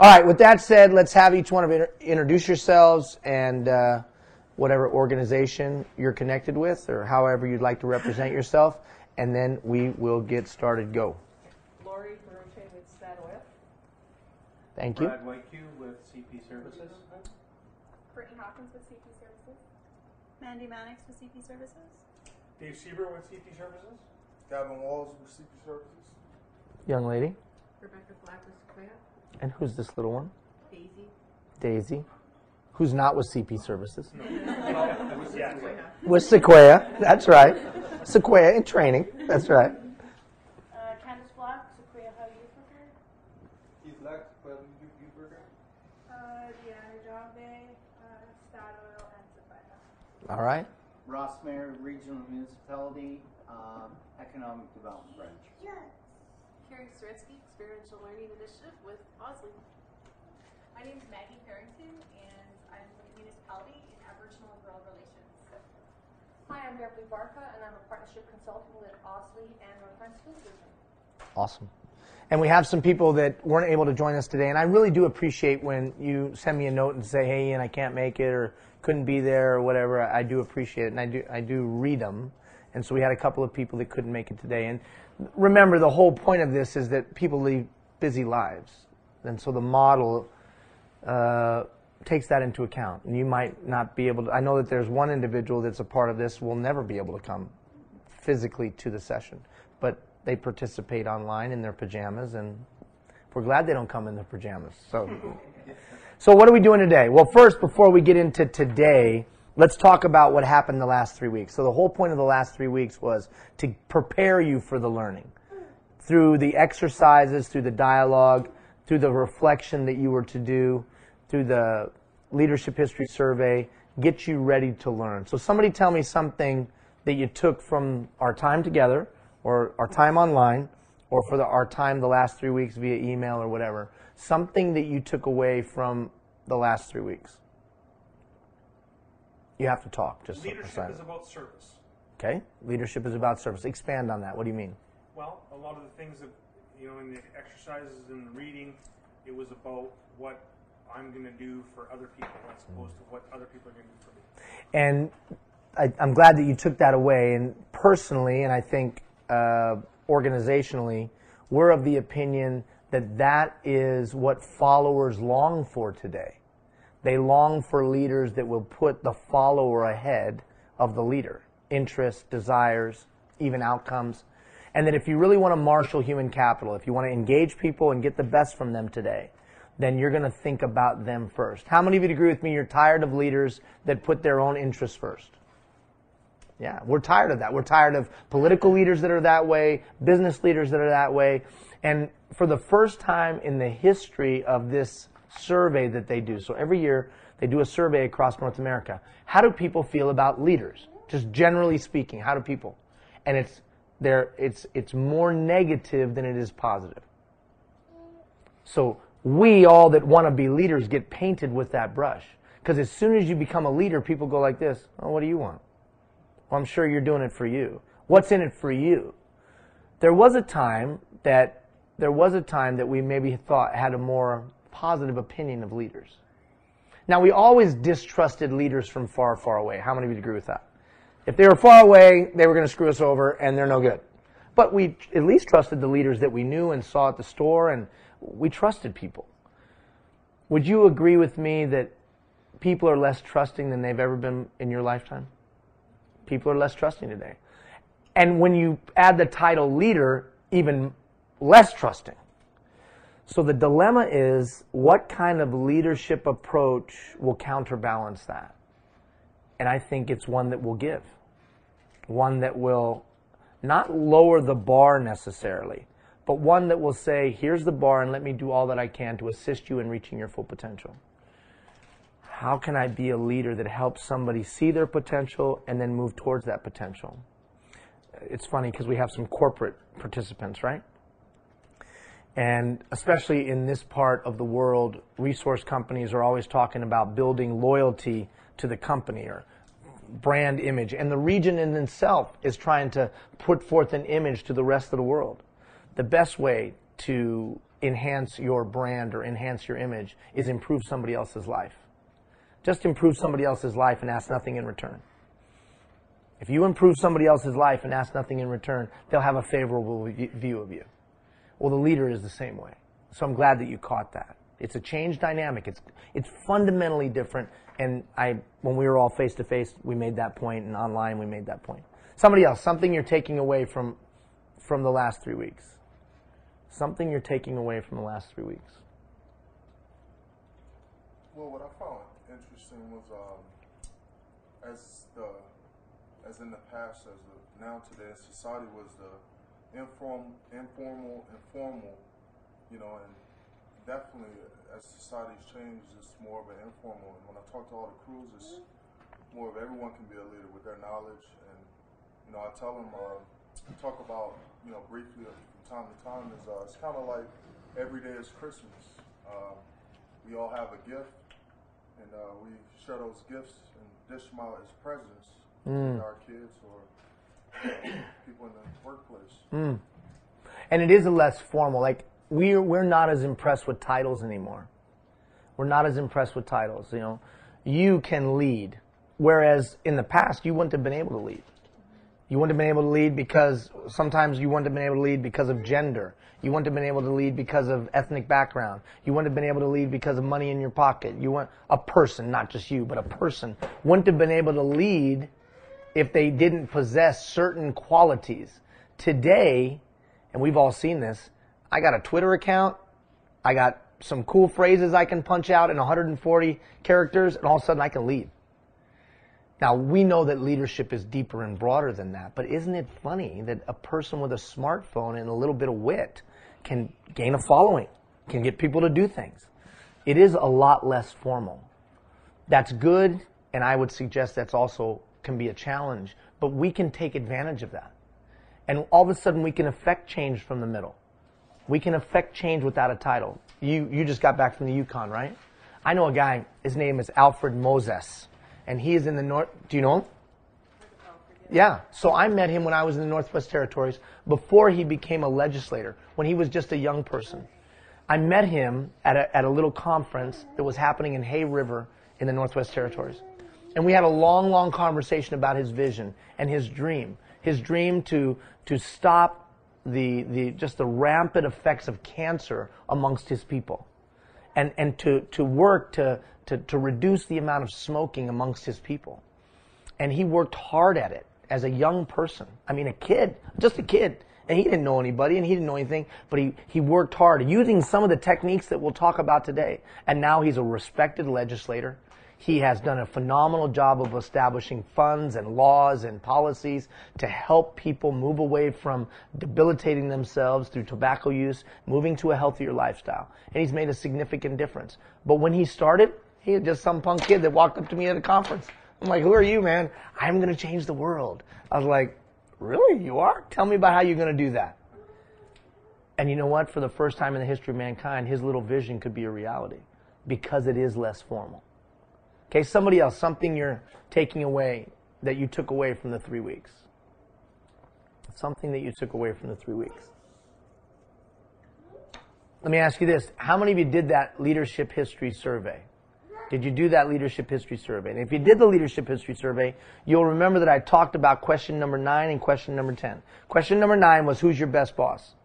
All right, with that said, let's have each one of you introduce yourselves and whatever organization you're connected with or however you'd like to represent yourself, and then we will get started. Go. Lori Baroche with StatOF. Thank you. Brad Whitecue with CP Services. Brittany Hawkins with CP Services. Mandy Mannix with CP Services. Dave Sieber with CP Services. Gavin Walls with CP Services. Young lady. Rebecca Black with Sequoia. And who's this little one? Daisy. Daisy. Who's not with CP Services? Yeah. With Sequoia. That's right. Sequoia in training. That's right. Candace Black, Sequoia High Youth Worker. Keith Lex, Youth Worker. Deanna Janvier, StatOil, and Sequoia. All right. Ross Mayer, Regional Municipality, Economic Development Branch. Carrie Soretsky, Experiential Learning Initiative with Bosley. My name is Maggie Harrington, and I'm with the municipality in Aboriginal and Rural Relations. Hi, I'm Beverly Barca, and I'm a partnership consultant with Osley and Northern School Division. Awesome. And we have some people that weren't able to join us today, and I really do appreciate when you send me a note and say, hey, Ian, I can't make it, or couldn't be there, or whatever. I do appreciate it, and I do read them. And so we had a couple of people that couldn't make it today. And remember, the whole point of this is that people lead busy lives. And so the model takes that into account. And you might not be able to, I know that there's one individual that's a part of this will never be able to come physically to the session. But they participate online in their pajamas, and we're glad they don't come in their pajamas. So what are we doing today? Well, first, before we get into today, let's talk about what happened the last 3 weeks. So the whole point of the last 3 weeks was to prepare you for the learning. Through the exercises, through the dialogue, through the reflection that you were to do, through the leadership history survey, get you ready to learn. So somebody tell me something that you took from our time together, or our time online, or for our time the last 3 weeks via email or whatever. Something that you took away from the last 3 weeks. You have to talk. Just Leadership is about service. Okay. Leadership is about service. Expand on that. What do you mean? Well, a lot of the things that, in the exercises and the reading, it was about what I'm going to do for other people as opposed to what other people are going to do for me. And I'm glad that you took that away. And personally, and I think organizationally, we're of the opinion that that is what followers long for today. They long for leaders that will put the follower ahead of the leader. Interests, desires, even outcomes. And that if you really want to marshal human capital, if you want to engage people and get the best from them today, then you're going to think about them first. How many of you agree with me you're tired of leaders that put their own interests first? Yeah, we're tired of that. We're tired of political leaders that are that way, business leaders that are that way. And for the first time in the history of this survey that they do, so every year they do a survey across North America, how do people feel about leaders? Just generally speaking, how do people? And it's more negative than it is positive. So we all that want to be leaders get painted with that brush. Because as soon as you become a leader, people go like this, oh, what do you want? Well, I'm sure you're doing it for you. What's in it for you? There was a time that we maybe thought had a more positive opinion of leaders. Now, we always distrusted leaders from far, far away. How many of you agree with that? If they were far away, they were going to screw us over, and they're no good. But we at least trusted the leaders that we knew and saw at the store, and we trusted people. Would you agree with me that people are less trusting than they've ever been in your lifetime? People are less trusting today. And when you add the title leader, even less trusting. So the dilemma is, what kind of leadership approach will counterbalance that? And I think it's one that will give. One that will not lower the bar necessarily, but one that will say, here's the bar and let me do all that I can to assist you in reaching your full potential. How can I be a leader that helps somebody see their potential and then move towards that potential? It's funny because we have some corporate participants, right? And especially in this part of the world, resource companies are always talking about building loyalty to the company or brand image. And the region in itself is trying to put forth an image to the rest of the world. The best way to enhance your brand or enhance your image is improve somebody else's life. Just improve somebody else's life and ask nothing in return. If you improve somebody else's life and ask nothing in return, they'll have a favorable view of you. Well, the leader is the same way. So I'm glad that you caught that. It's a change dynamic. It's fundamentally different. And when we were all face to face, we made that point, and online we made that point. Somebody else, something you're taking away from the last 3 weeks. Something you're taking away from the last 3 weeks. Well, what I found interesting was as in the past, now today, society was the informal, you know, and definitely as society's changed, it's more of an informal. And when I talk to all the crews, it's more of everyone can be a leader with their knowledge. And you know, I tell them, talk about, you know, briefly from time to time is it's kind of like every day is Christmas. We all have a gift, and we share those gifts and dish them out as presents to our kids or people in the workplace. And it is a less formal. Like we're not as impressed with titles anymore. We're not as impressed with titles. You know, you can lead, whereas in the past you wouldn't have been able to lead. You wouldn't have been able to lead because sometimes you wouldn't have been able to lead because of gender. You wouldn't have been able to lead because of ethnic background. You wouldn't have been able to lead because of money in your pocket. A person, not just you, but a person wouldn't have been able to lead if they didn't possess certain qualities. Today, and we've all seen this, I got a Twitter account, I got some cool phrases I can punch out in 140 characters, and all of a sudden I can lead. Now, we know that leadership is deeper and broader than that, but isn't it funny that a person with a smartphone and a little bit of wit can gain a following, can get people to do things? It is a lot less formal. That's good, and I would suggest that's also can be a challenge, but we can take advantage of that. And all of a sudden we can affect change from the middle. We can affect change without a title. You just got back from the Yukon, right? I know a guy, his name is Alfred Moses, and he is in the North. Do you know him? Yeah. So I met him when I was in the Northwest Territories before he became a legislator, when he was just a young person. I met him at a little conference that was happening in Hay River in the Northwest Territories. And we had a long, long conversation about his vision and his dream. His dream to stop the rampant effects of cancer amongst his people. And to work to reduce the amount of smoking amongst his people. And he worked hard at it as a young person. I mean, just a kid. And he didn't know anybody and he didn't know anything, but he worked hard using some of the techniques that we'll talk about today. And now he's a respected legislator. He has done a phenomenal job of establishing funds and laws and policies to help people move away from debilitating themselves through tobacco use, moving to a healthier lifestyle. And he's made a significant difference. But when he started, he was just some punk kid that walked up to me at a conference. I'm like, who are you, man? I'm going to change the world. I was like, really? You are? Tell me about how you're going to do that. And you know what? For the first time in the history of mankind, his little vision could be a reality because it is less formal. Okay, somebody else, something you're taking away that you took away from the 3 weeks. Something that you took away from the 3 weeks. Let me ask you this. How many of you did that leadership history survey? Did you do that leadership history survey? And if you did the leadership history survey, you'll remember that I talked about question number 9 and question number 10. Question number 9 was, who's your best boss?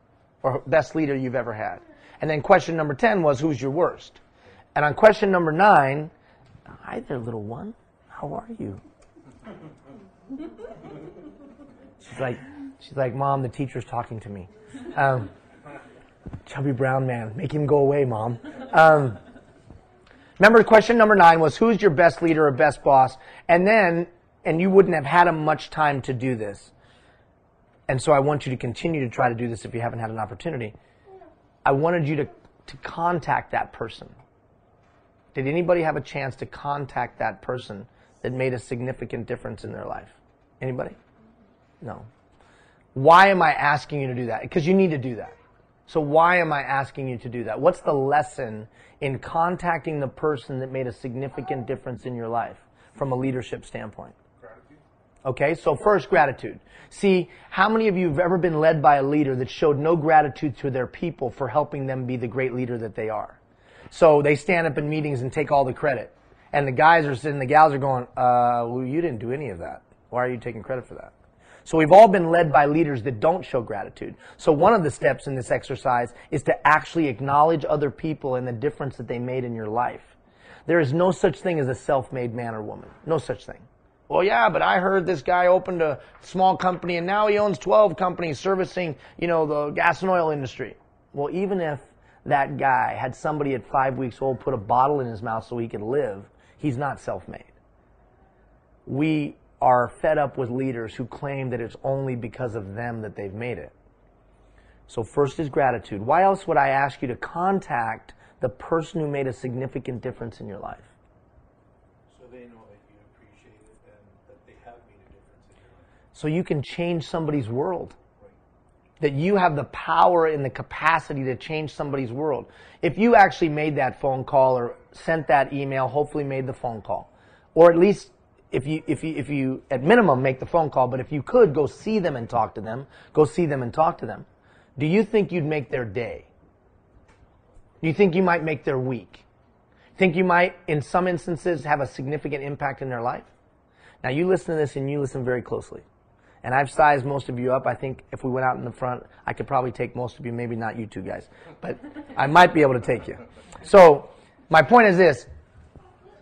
Or best leader you've ever had? And then question number 10 was, who's your worst? And on question number 9, hi there, little one. How are you? She's like, Mom, the teacher's talking to me. Chubby brown man, make him go away, Mom. Remember, question number 9 was, who's your best leader or best boss? And you wouldn't have had much time to do this. And so I want you to continue to try to do this if you haven't had an opportunity. I wanted you to contact that person. Did anybody have a chance to contact that person that made a significant difference in their life? Anybody? No. Why am I asking you to do that? Because you need to do that. So why am I asking you to do that? What's the lesson in contacting the person that made a significant difference in your life from a leadership standpoint? Gratitude. Okay, so first, gratitude. See, how many of you have ever been led by a leader that showed no gratitude to their people for helping them be the great leader that they are? So they stand up in meetings and take all the credit. And the guys are sitting, the gals are going, well, you didn't do any of that. Why are you taking credit for that? So we've all been led by leaders that don't show gratitude. So one of the steps in this exercise is to actually acknowledge other people and the difference that they made in your life. There is no such thing as a self-made man or woman. No such thing. Well, yeah, but I heard this guy opened a small company and now he owns 12 companies servicing, the gas and oil industry. Well, even if that guy had somebody at 5 weeks old put a bottle in his mouth so he could live, he's not self-made. We are fed up with leaders who claim that it's only because of them that they've made it. So first is gratitude. Why else would I ask you to contact the person who made a significant difference in your life? So they know that you appreciate it and that they have made a difference in your life. So you can change somebody's world. That you have the power and the capacity to change somebody's world. If you actually made that phone call or sent that email, hopefully made the phone call, or at least if you at minimum make the phone call, but if you could go see them and talk to them, do you think you'd make their day? Do you think you might make their week? Think you might, in some instances, have a significant impact in their life? Now you listen to this and you listen very closely. And I've sized most of you up. I think if we went out in the front, I could probably take most of you, maybe not you two guys, but I might be able to take you. So my point is this.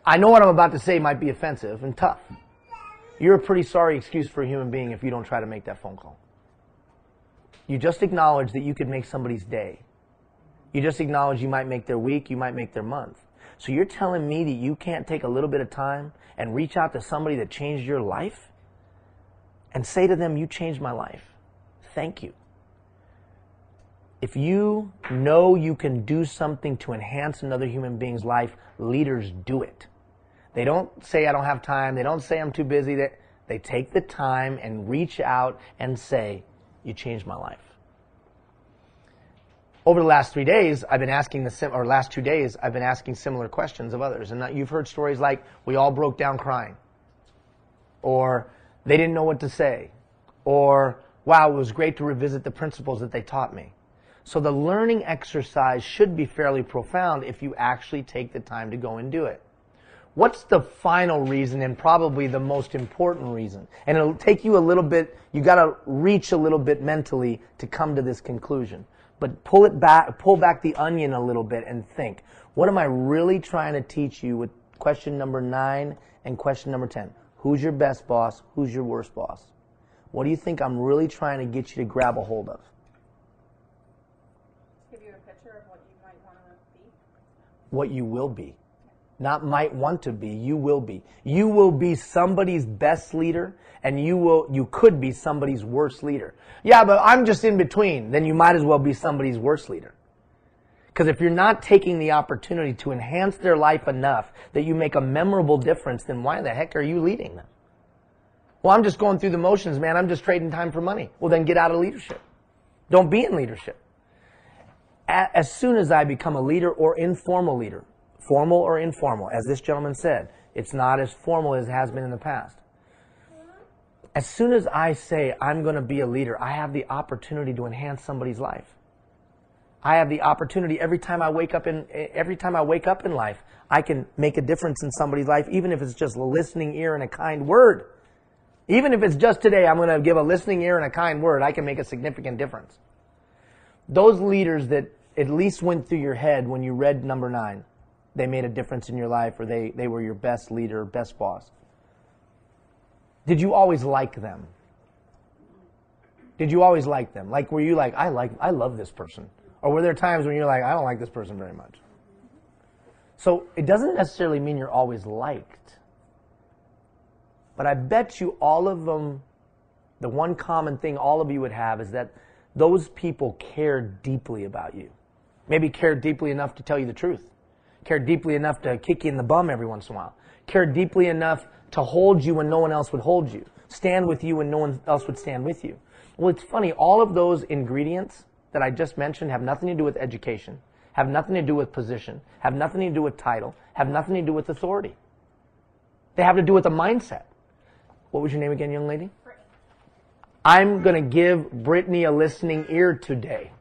I know what I'm about to say might be offensive and tough. You're a pretty sorry excuse for a human being if you don't try to make that phone call. You just acknowledge that you could make somebody's day. You just acknowledge you might make their week, you might make their month. So you're telling me that you can't take a little bit of time and reach out to somebody that changed your life and say to them, you changed my life. Thank you. If you know you can do something to enhance another human being's life, leaders do it. They don't say, I don't have time. They don't say, I'm too busy. They take the time and reach out and say, you changed my life. Over the last 3 days, I've been asking last 2 days, I've been asking similar questions of others. And you've heard stories like, we all broke down crying. Or, they didn't know what to say. Or, wow, it was great to revisit the principles that they taught me. So the learning exercise should be fairly profound if you actually take the time to go and do it. What's the final reason, and probably the most important reason? And it'll take you a little bit, you got to reach a little bit mentally to come to this conclusion. But pull back the onion a little bit and think, what am I really trying to teach you with question number 9 and question number 10? Who's your best boss? Who's your worst boss? What do you think I'm really trying to get you to grab a hold of? Give you a picture of what you might want to be. What you will be. Not might want to be, you will be. You will be somebody's best leader, and you could be somebody's worst leader. Yeah, but I'm just in between. Then you might as well be somebody's worst leader. Because if you're not taking the opportunity to enhance their life enough that you make a memorable difference, then why the heck are you leading them? Well, I'm just going through the motions, man. I'm just trading time for money. Well, then get out of leadership. Don't be in leadership. As soon as I become a leader or informal leader, formal or informal, as this gentleman said, it's not as formal as it has been in the past. As soon as I say I'm going to be a leader, I have the opportunity to enhance somebody's life. I have the opportunity every time I wake up in life, I can make a difference in somebody's life, even if it's just a listening ear and a kind word. Even if it's just today, I'm going to give a listening ear and a kind word, I can make a significant difference. Those leaders that at least went through your head when you read number 9, they made a difference in your life, or they were your best leader, best boss. Did you always like them? Did you always like them? Like, were you like, I love this person? Or were there times when you're like, I don't like this person very much? So it doesn't necessarily mean you're always liked. But I bet you all of them, the one common thing all of you would have is that those people cared deeply about you. Maybe cared deeply enough to tell you the truth. Cared deeply enough to kick you in the bum every once in a while. Cared deeply enough to hold you when no one else would hold you. Stand with you when no one else would stand with you. Well, it's funny, all of those ingredients that I just mentioned have nothing to do with education, have nothing to do with position, have nothing to do with title, have nothing to do with authority. They have to do with a mindset. What was your name again, young lady? Brittany. I'm going to give Brittany a listening ear today.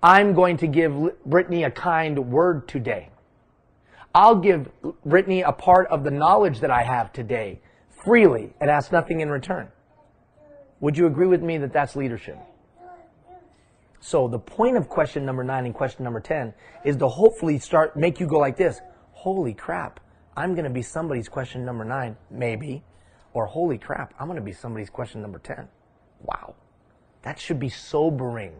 I'm going to give Brittany a kind word today. I'll give Brittany a part of the knowledge that I have today freely and ask nothing in return. Would you agree with me that that's leadership? So the point of question number 9 and question number 10 is to hopefully make you go like this. Holy crap, I'm going to be somebody's question number 9, maybe. Or holy crap, I'm going to be somebody's question number 10. Wow. That should be sobering.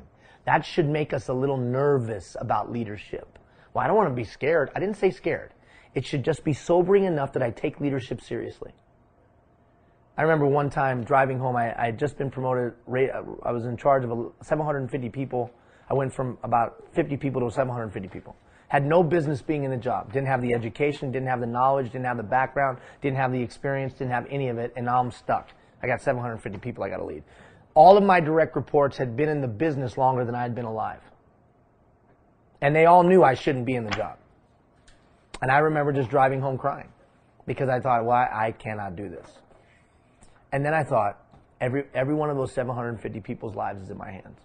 That should make us a little nervous about leadership. Well, I don't want to be scared. I didn't say scared. It should just be sobering enough that I take leadership seriously. I remember one time driving home, I had just been promoted. I was in charge of 750 people. I went from about 50 people to 750 people. Had no business being in the job. Didn't have the education, didn't have the knowledge, didn't have the background, didn't have the experience, didn't have any of it, and now I'm stuck. I got 750 people I got to lead. All of my direct reports had been in the business longer than I had been alive. And they all knew I shouldn't be in the job. And I remember just driving home crying because I thought, well, I cannot do this. And then I thought, every one of those 750 people's lives is in my hands.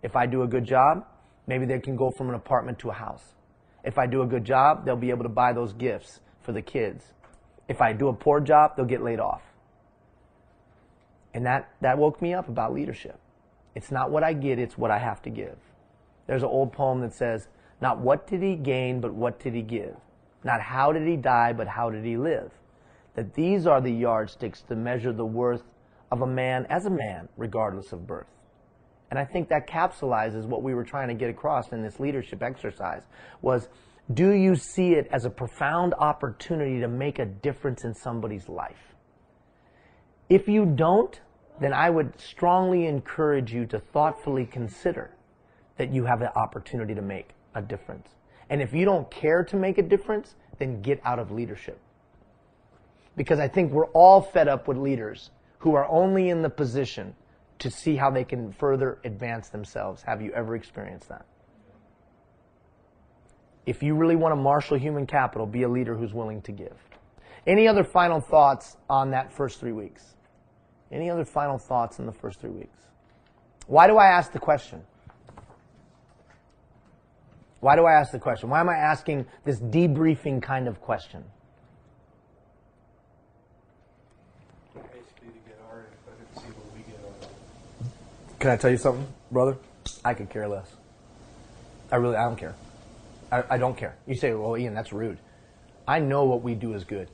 If I do a good job, maybe they can go from an apartment to a house. If I do a good job, they'll be able to buy those gifts for the kids. If I do a poor job, they'll get laid off. And that woke me up about leadership. It's not what I get, it's what I have to give. There's an old poem that says, not what did he gain, but what did he give? Not how did he die, but how did he live? That these are the yardsticks to measure the worth of a man as a man, regardless of birth. And I think that capsulizes what we were trying to get across in this leadership exercise was, do you see it as a profound opportunity to make a difference in somebody's life? If you don't, then I would strongly encourage you to thoughtfully consider that you have the opportunity to make a difference. And if you don't care to make a difference, then get out of leadership. Because I think we're all fed up with leaders who are only in the position to see how they can further advance themselves. Have you ever experienced that? If you really want to marshal human capital, be a leader who's willing to give. Any other final thoughts on that first 3 weeks? Any other final thoughts in the first 3 weeks? Why do I ask the question? Why do I ask the question? Why am I asking this debriefing kind of question? Basically to get our input and see what we get on it. Can I tell you something, brother? I could care less. I don't care. I don't care. You say, well, Ian, that's rude. I know what we do is good.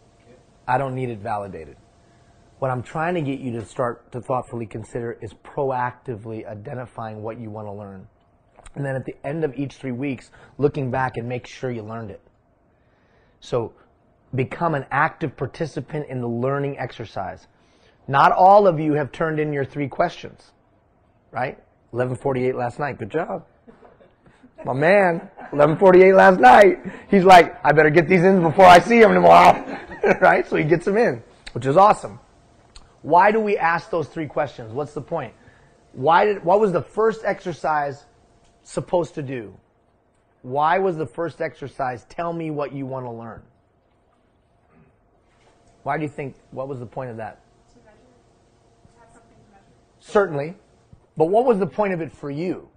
I don't need it validated. What I'm trying to get you to start to thoughtfully consider is proactively identifying what you want to learn. And then at the end of each 3 weeks, looking back and make sure you learned it. So become an active participant in the learning exercise. Not all of you have turned in your 3 questions, right? 11:48 last night. Good job. My man, 11:48 last night. He's like, I better get these in before I see him tomorrow. Right? So he gets them in, which is awesome. Why do we ask those 3 questions? What's the point? What was the first exercise supposed to do? Why was the first exercise, tell me what you want to learn? Why do you think, what was the point of that? To measure. To have something to measure. Certainly. But what was the point of it for you?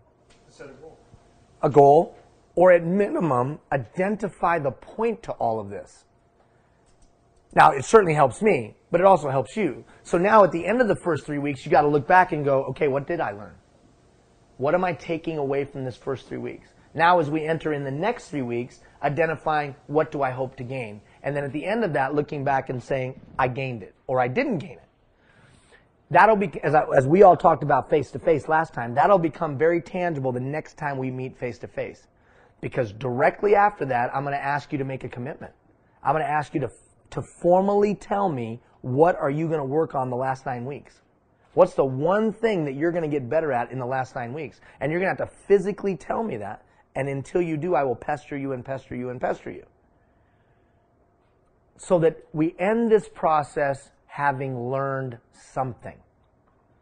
To set a goal. A goal, or at minimum, identify the point to all of this. Now, it certainly helps me, but it also helps you. So now at the end of the first 3 weeks, you got to look back and go, okay, what did I learn? What am I taking away from this first 3 weeks? Now as we enter in the next 3 weeks, identifying what do I hope to gain? And then at the end of that, looking back and saying, I gained it, or I didn't gain it. That'll be, as we all talked about face-to-face last time, that'll become very tangible the next time we meet face-to-face. Because directly after that, I'm going to ask you to make a commitment. I'm going to ask you to formally tell me, what are you going to work on the last 9 weeks? What's the one thing that you're going to get better at in the last 9 weeks? And you're going to have to physically tell me that. And until you do, I will pester you and pester you and pester you. So that we end this process having learned something.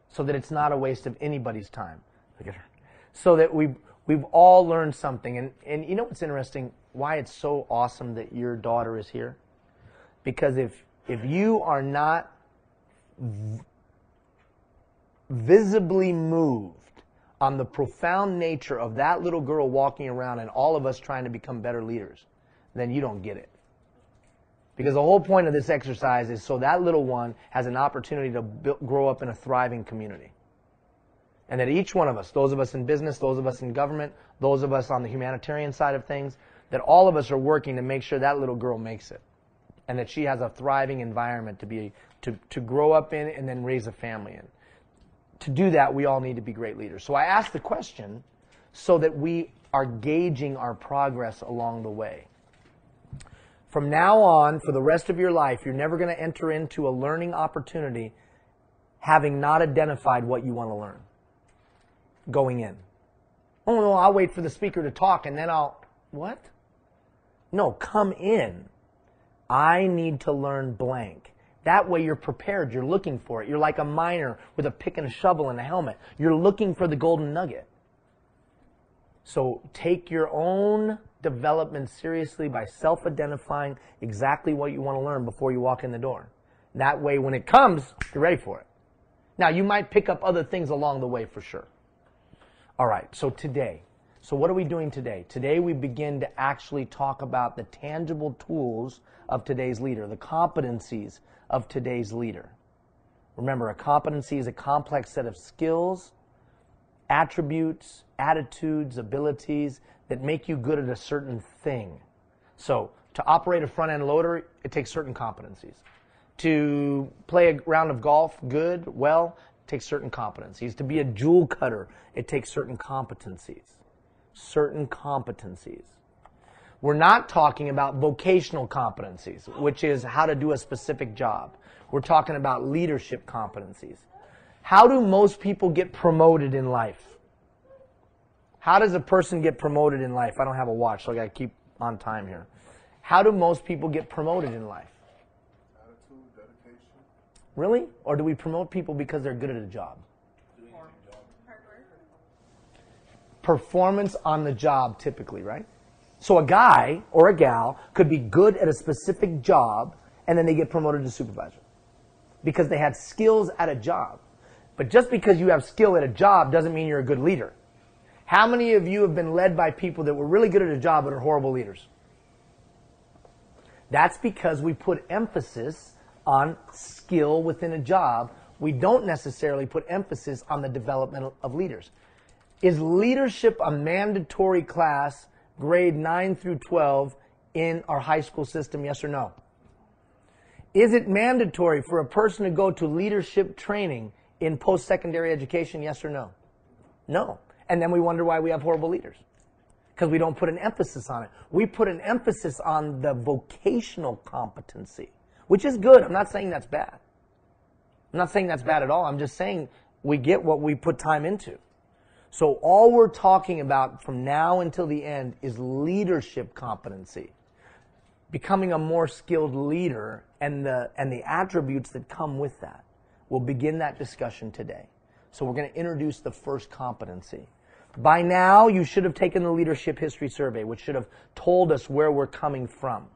So that it's not a waste of anybody's time. So that we've all learned something. And you know what's interesting? Why it's so awesome that your daughter is here? Because if you are not visibly moved on the profound nature of that little girl walking around and all of us trying to become better leaders, then you don't get it. Because the whole point of this exercise is so that little one has an opportunity to grow up in a thriving community. And that each one of us, those of us in business, those of us in government, those of us on the humanitarian side of things, that all of us are working to make sure that little girl makes it. And that she has a thriving environment to grow up in and then raise a family in. To do that, we all need to be great leaders. So I asked the question so that we are gauging our progress along the way. From now on, for the rest of your life, you're never going to enter into a learning opportunity having not identified what you want to learn going in. Oh, no, I'll wait for the speaker to talk and then what? No, come in. I need to learn blank. That way you're prepared. You're looking for it. You're like a miner with a pick and a shovel and a helmet. You're looking for the golden nugget. So take your own development seriously by self-identifying exactly what you want to learn before you walk in the door. That way when it comes, you're ready for it. Now you might pick up other things along the way for sure. All right, so today. So what are we doing today? Today we begin to actually talk about the tangible tools of today's leader, the competencies of today's leader. Remember, a competency is a complex set of skills, attributes, attitudes, abilities that make you good at a certain thing. So, to operate a front-end loader, it takes certain competencies. To play a round of golf good, well, it takes certain competencies. To be a jewel cutter, it takes certain competencies. Certain competencies. We're not talking about vocational competencies, which is how to do a specific job. We're talking about leadership competencies. How do most people get promoted in life? How does a person get promoted in life? I don't have a watch, so I got to keep on time here. How do most people get promoted in life? Attitude, dedication. Really? Or do we promote people because they're good at a job? Performance on the job, typically, right? So a guy or a gal could be good at a specific job, and then they get promoted to supervisor because they had skills at a job. But just because you have skill at a job doesn't mean you're a good leader. How many of you have been led by people that were really good at a job but are horrible leaders? That's because we put emphasis on skill within a job. We don't necessarily put emphasis on the development of leaders. Is leadership a mandatory class, grade 9 through 12, in our high school system, yes or no? Is it mandatory for a person to go to leadership training in post-secondary education, yes or no? No. And then we wonder why we have horrible leaders. Because we don't put an emphasis on it. We put an emphasis on the vocational competency, which is good. I'm not saying that's bad. I'm not saying that's bad at all. I'm just saying we get what we put time into. So all we're talking about from now until the end is leadership competency. Becoming a more skilled leader and the attributes that come with that. We'll begin that discussion today. So we're going to introduce the first competency. By now, you should have taken the Leadership History Survey, which should have told us where we're coming from.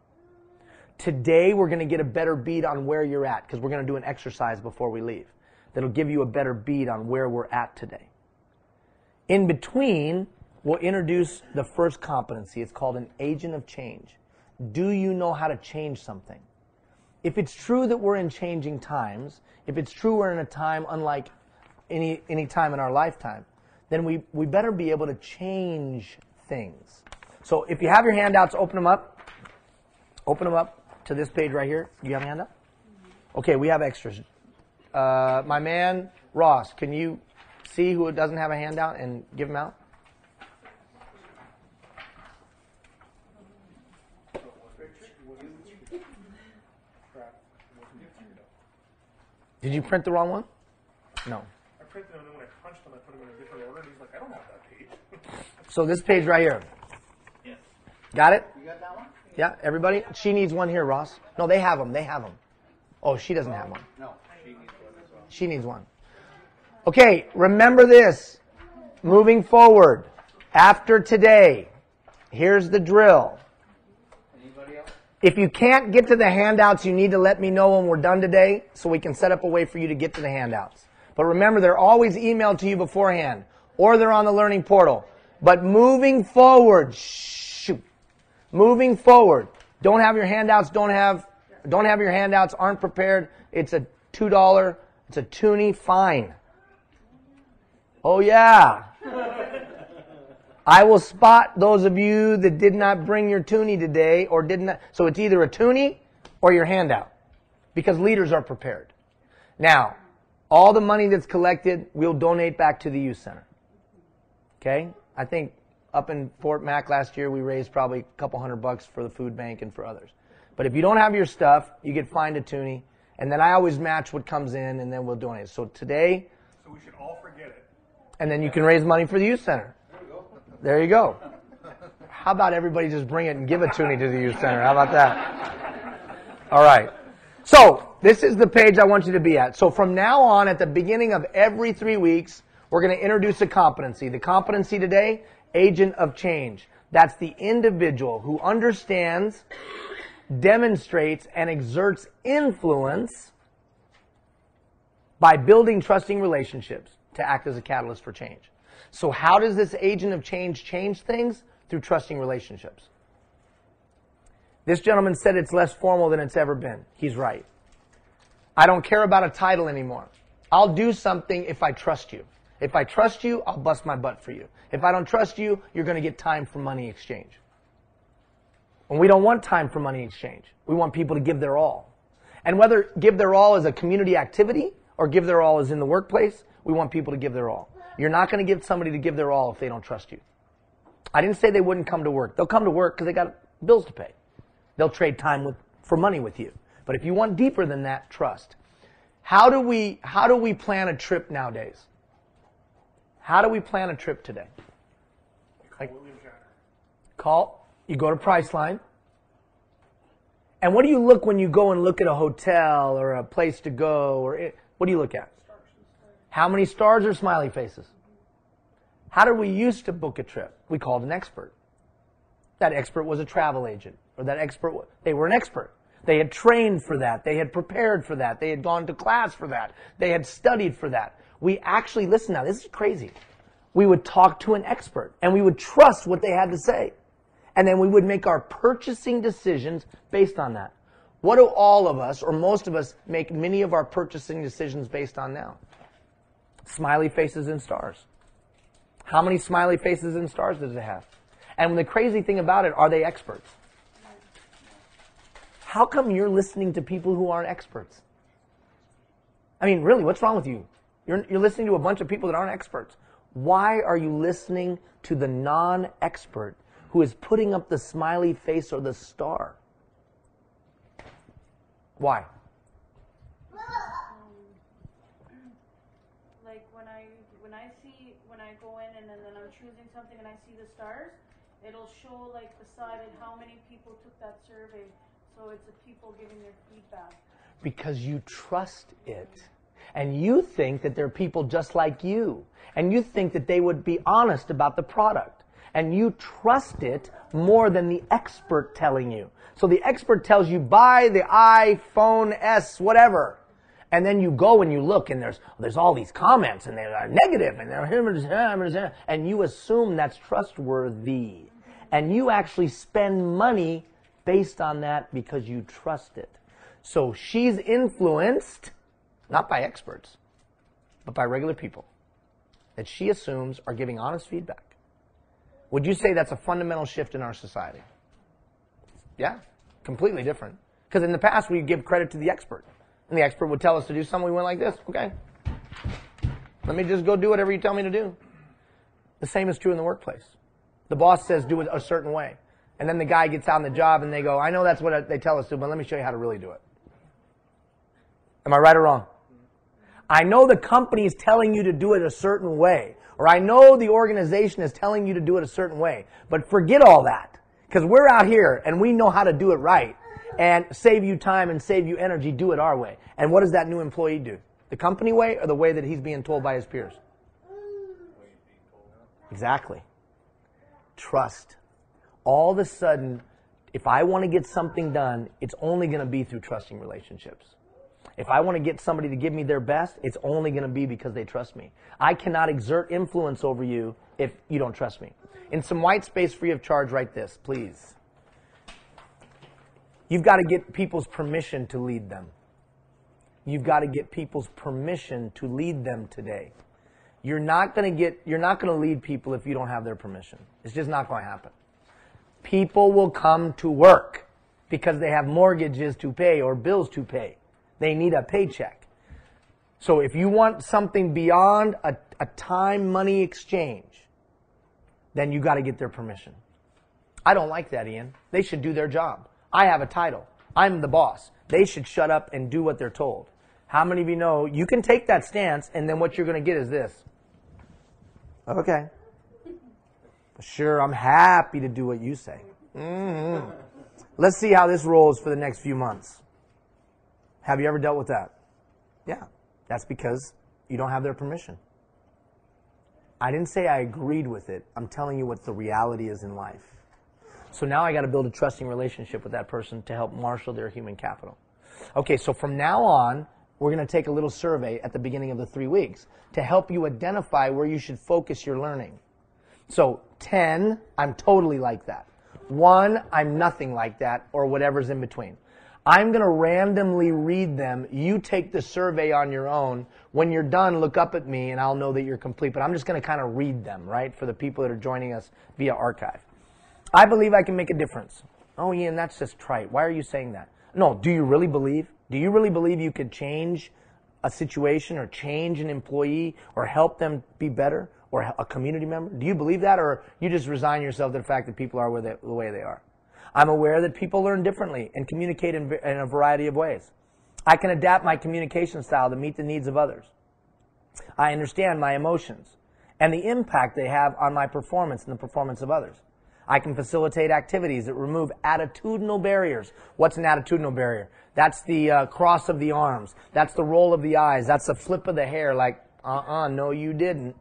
Today, we're going to get a better beat on where you're at, because we're going to do an exercise before we leave that'll give you a better beat on where we're at today. In between, we'll introduce the first competency. It's called an agent of change. Do you know how to change something? If it's true that we're in changing times, if it's true we're in a time unlike any time in our lifetime, then we better be able to change things. So if you have your handouts, open them up. Open them up to this page right here. You have a handout? Okay, we have extras. My man, Ross, can you see who doesn't have a handout and give them out? Did you print the wrong one? No. I printed them, and then when I punched them, I put them in a different order, and he's like, I don't have that page. So this page right here. Yes. Got it? You got that one? Yeah, everybody? She needs one here, Ross. No, they have them. They have them. Oh, she doesn't have one. No. She needs one. Okay, remember this. Moving forward, after today, here's the drill. Anybody else? If you can't get to the handouts, you need to let me know when we're done today so we can set up a way for you to get to the handouts. But remember, they're always emailed to you beforehand, or they're on the learning portal. But moving forward, moving forward, don't have your handouts, don't have your handouts, aren't prepared. It's a $2, it's a toonie, fine. Oh yeah. I will spot those of you that did not bring your toonie today or did not. So it's either a toonie or your handout because leaders are prepared. Now, all the money that's collected, we'll donate back to the youth center. Okay? I think up in Fort Mac last year, we raised probably a couple $100 for the food bank and for others. But if you don't have your stuff, you get fined a toonie. And then I always match what comes in and then we'll donate. So today. So we should all forget it. And then you can raise money for the youth center. There you go. How about everybody just bring it and give a toonie to the youth center? How about that? All right. So this is the page I want you to be at. So from now on, at the beginning of every 3 weeks, we're going to introduce a competency. The competency today, agent of change. That's the individual who understands, demonstrates, and exerts influence by building trusting relationships to act as a catalyst for change. So how does this agent of change things? Through trusting relationships. This gentleman said it's less formal than it's ever been. He's right. I don't care about a title anymore. I'll do something if I trust you. If I trust you, I'll bust my butt for you. If I don't trust you, you're going to get time for money exchange. And we don't want time for money exchange. We want people to give their all. And whether give their all is a community activity or give their all is in the workplace, we want people to give their all. You're not going to get somebody to give their all if they don't trust you. I didn't say they wouldn't come to work. They'll come to work because they got bills to pay. They'll trade time for money with you. But if you want deeper than that, trust. How do we plan a trip nowadays? How do we plan a trip today? You go to Priceline. And what do you look when you go and look at a hotel or a place to go? What do you look at? How many stars or smiley faces? How did we used to book a trip? We called an expert. That expert was a travel agent. Or they were an expert. They had trained for that. They had prepared for that. They had gone to class for that. They had studied for that. We actually, listen now, this is crazy. We would talk to an expert and we would trust what they had to say. And then we would make our purchasing decisions based on that. What do all of us, or most of us, make many of our purchasing decisions based on now? Smiley faces and stars. How many smiley faces and stars does it have? And the crazy thing about it, are they experts? How come you're listening to people who aren't experts? I mean, really, what's wrong with you? You're listening to a bunch of people that aren't experts. Why are you listening to the non-expert who is putting up the smiley face or the star? Why? Like when I go in and then I'm choosing something and I see the stars, it'll show like beside it how many people took that survey. So it's the people giving their feedback. Because you trust it. And you think that they're people just like you. And you think that they would be honest about the product. And you trust it more than the expert telling you. So the expert tells you, buy the iPhone S, whatever. And then you go and you look and there's all these comments and they're negative and they're and you assume that's trustworthy. And you actually spend money based on that because you trust it. So she's influenced, not by experts, but by regular people that she assumes are giving honest feedback. Would you say that's a fundamental shift in our society? Yeah, completely different. Because in the past, we'd give credit to the expert. And the expert would tell us to do something. We went like this. Okay. Let me just go do whatever you tell me to do. The same is true in the workplace. The boss says do it a certain way. And then the guy gets out on the job and they go, I know that's what they tell us to, but let me show you how to really do it. Am I right or wrong? I know the company is telling you to do it a certain way. Or I know the organization is telling you to do it a certain way. But forget all that. Because we're out here and we know how to do it right. And save you time and save you energy, do it our way. And what does that new employee do? The company way or the way that he's being told by his peers? Exactly. Trust. All of a sudden, If I want to get something done, it's only going to be through trusting relationships. If I want to get somebody to give me their best, it's only going to be because they trust me. I cannot exert influence over you if you don't trust me. In some white space free of charge, write this, please. You've got to get people's permission to lead them. You've got to get people's permission to lead them today. You're not going to lead people if you don't have their permission. It's just not going to happen. People will come to work because they have mortgages to pay or bills to pay. They need a paycheck. So if you want something beyond a time money exchange, then you got to get their permission. I don't like that, Ian. They should do their job. I have a title. I'm the boss. They should shut up and do what they're told. How many of you know you can take that stance and then what you're going to get is this? Okay. Sure, I'm happy to do what you say. Mm-hmm. Let's see how this rolls for the next few months. Have you ever dealt with that? Yeah. That's because you don't have their permission. I didn't say I agreed with it. I'm telling you what the reality is in life. So now I got to build a trusting relationship with that person to help marshal their human capital. Okay, so from now on, we're going to take a little survey at the beginning of the 3 weeks to help you identify where you should focus your learning. So 10, I'm totally like that. 1, I'm nothing like that, or whatever's in between. I'm going to randomly read them. You take the survey on your own. When you're done, look up at me and I'll know that you're complete. But I'm just going to kind of read them, right, for the people that are joining us via archive. I believe I can make a difference. Oh, Ian, that's just trite. Why are you saying that? No, do you really believe? Do you really believe you could change a situation or change an employee or help them be better or a community member? Do you believe that, or you just resign yourself to the fact that people are the way they are? I'm aware that people learn differently and communicate in a variety of ways. I can adapt my communication style to meet the needs of others. I understand my emotions and the impact they have on my performance and the performance of others. I can facilitate activities that remove attitudinal barriers. What's an attitudinal barrier? That's the cross of the arms. That's the roll of the eyes. That's the flip of the hair like, no you didn't.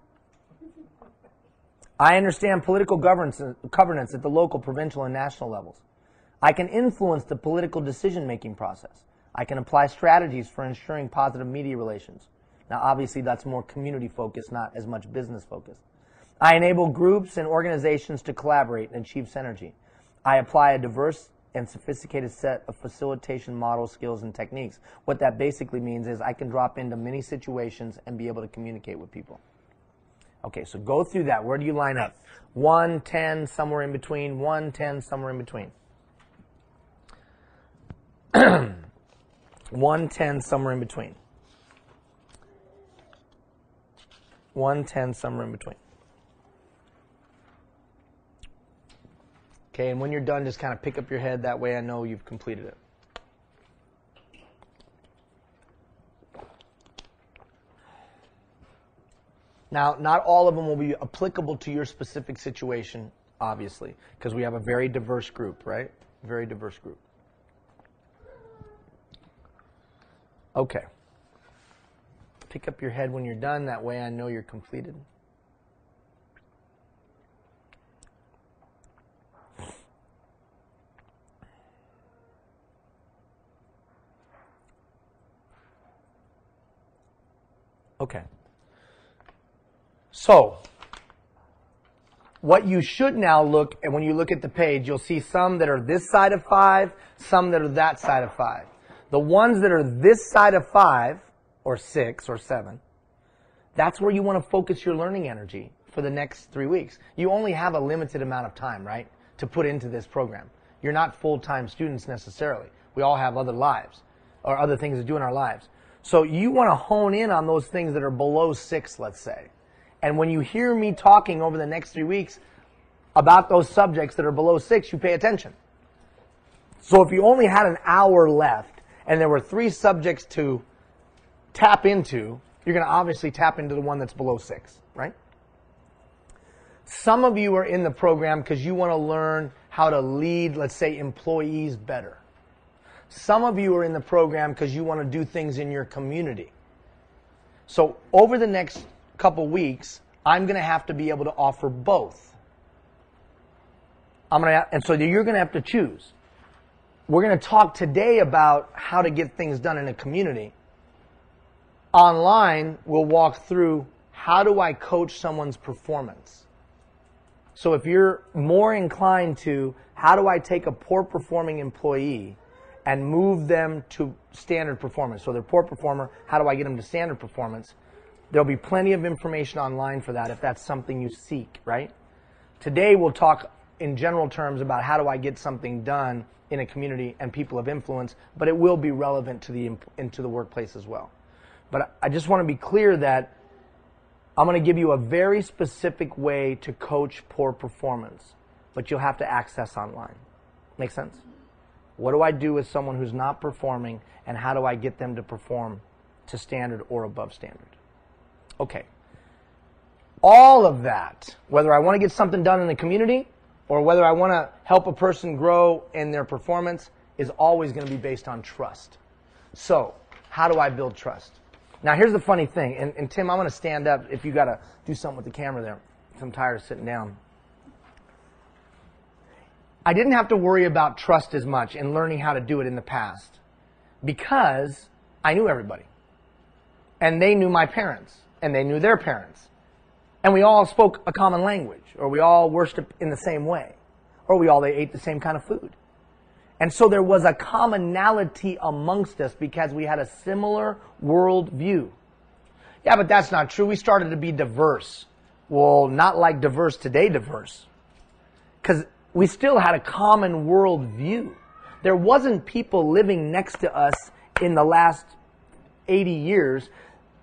I understand political governance at the local, provincial, and national levels. I can influence the political decision-making process. I can apply strategies for ensuring positive media relations. Now, obviously, that's more community-focused, not as much business-focused. I enable groups and organizations to collaborate and achieve synergy. I apply a diverse and sophisticated set of facilitation models, skills, and techniques. What that basically means is I can drop into many situations and be able to communicate with people. Okay, so go through that. Where do you line up? 1, 10, somewhere in between. 1, 10, somewhere in between. 1, 10, somewhere in between. 1, 10, somewhere in between. Okay, and when you're done, just kind of pick up your head. That way I know you've completed it. Now, not all of them will be applicable to your specific situation, obviously, because we have a very diverse group, right? Very diverse group. Okay. Pick up your head when you're done. That way I know you're completed. Okay. So, what you should now look, and when you look at the page, you'll see some that are this side of 5, some that are that side of 5. The ones that are this side of 5, or 6, or 7, that's where you want to focus your learning energy for the next 3 weeks. You only have a limited amount of time, right, to put into this program. You're not full-time students necessarily. We all have other lives, or other things to do in our lives. So you want to hone in on those things that are below 6, let's say. And when you hear me talking over the next 3 weeks about those subjects that are below 6, you pay attention. So if you only had an hour left and there were 3 subjects to tap into, you're going to obviously tap into the one that's below 6, right? Some of you are in the program because you want to learn how to lead, let's say, employees better. Some of you are in the program because you want to do things in your community. So over the next couple weeks, I'm going to have to be able to offer both. And so you're going to have to choose. we're going to talk today about how to get things done in a community. Online, we'll walk through how do I coach someone's performance. So if you're more inclined to how do I take a poor performing employee and move them to standard performance. So they're poor performer, how do I get them to standard performance? There'll be plenty of information online for that if that's something you seek, right? Today we'll talk in general terms about how do I get something done in a community and people of influence, but it will be relevant to the workplace as well. But I just want to be clear that I'm going to give you a very specific way to coach poor performance, but you'll have to access online. Make sense? What do I do with someone who's not performing, and how do I get them to perform to standard or above standard? Okay. All of that, whether I want to get something done in the community or whether I want to help a person grow in their performance, is always going to be based on trust. So, how do I build trust? Now, here's the funny thing, and Tim, I'm going to stand up if you got to do something with the camera there. I'm tired of sitting down. I didn't have to worry about trust as much in learning how to do it in the past because I knew everybody. And they knew my parents, and they knew their parents. And we all spoke a common language, or we all worshiped in the same way, or we all ate the same kind of food. And so there was a commonality amongst us because we had a similar world view. Yeah, but that's not true. We started to be diverse. Well, not like diverse today diverse. Because we still had a common world view. There wasn't people living next to us in the last 80 years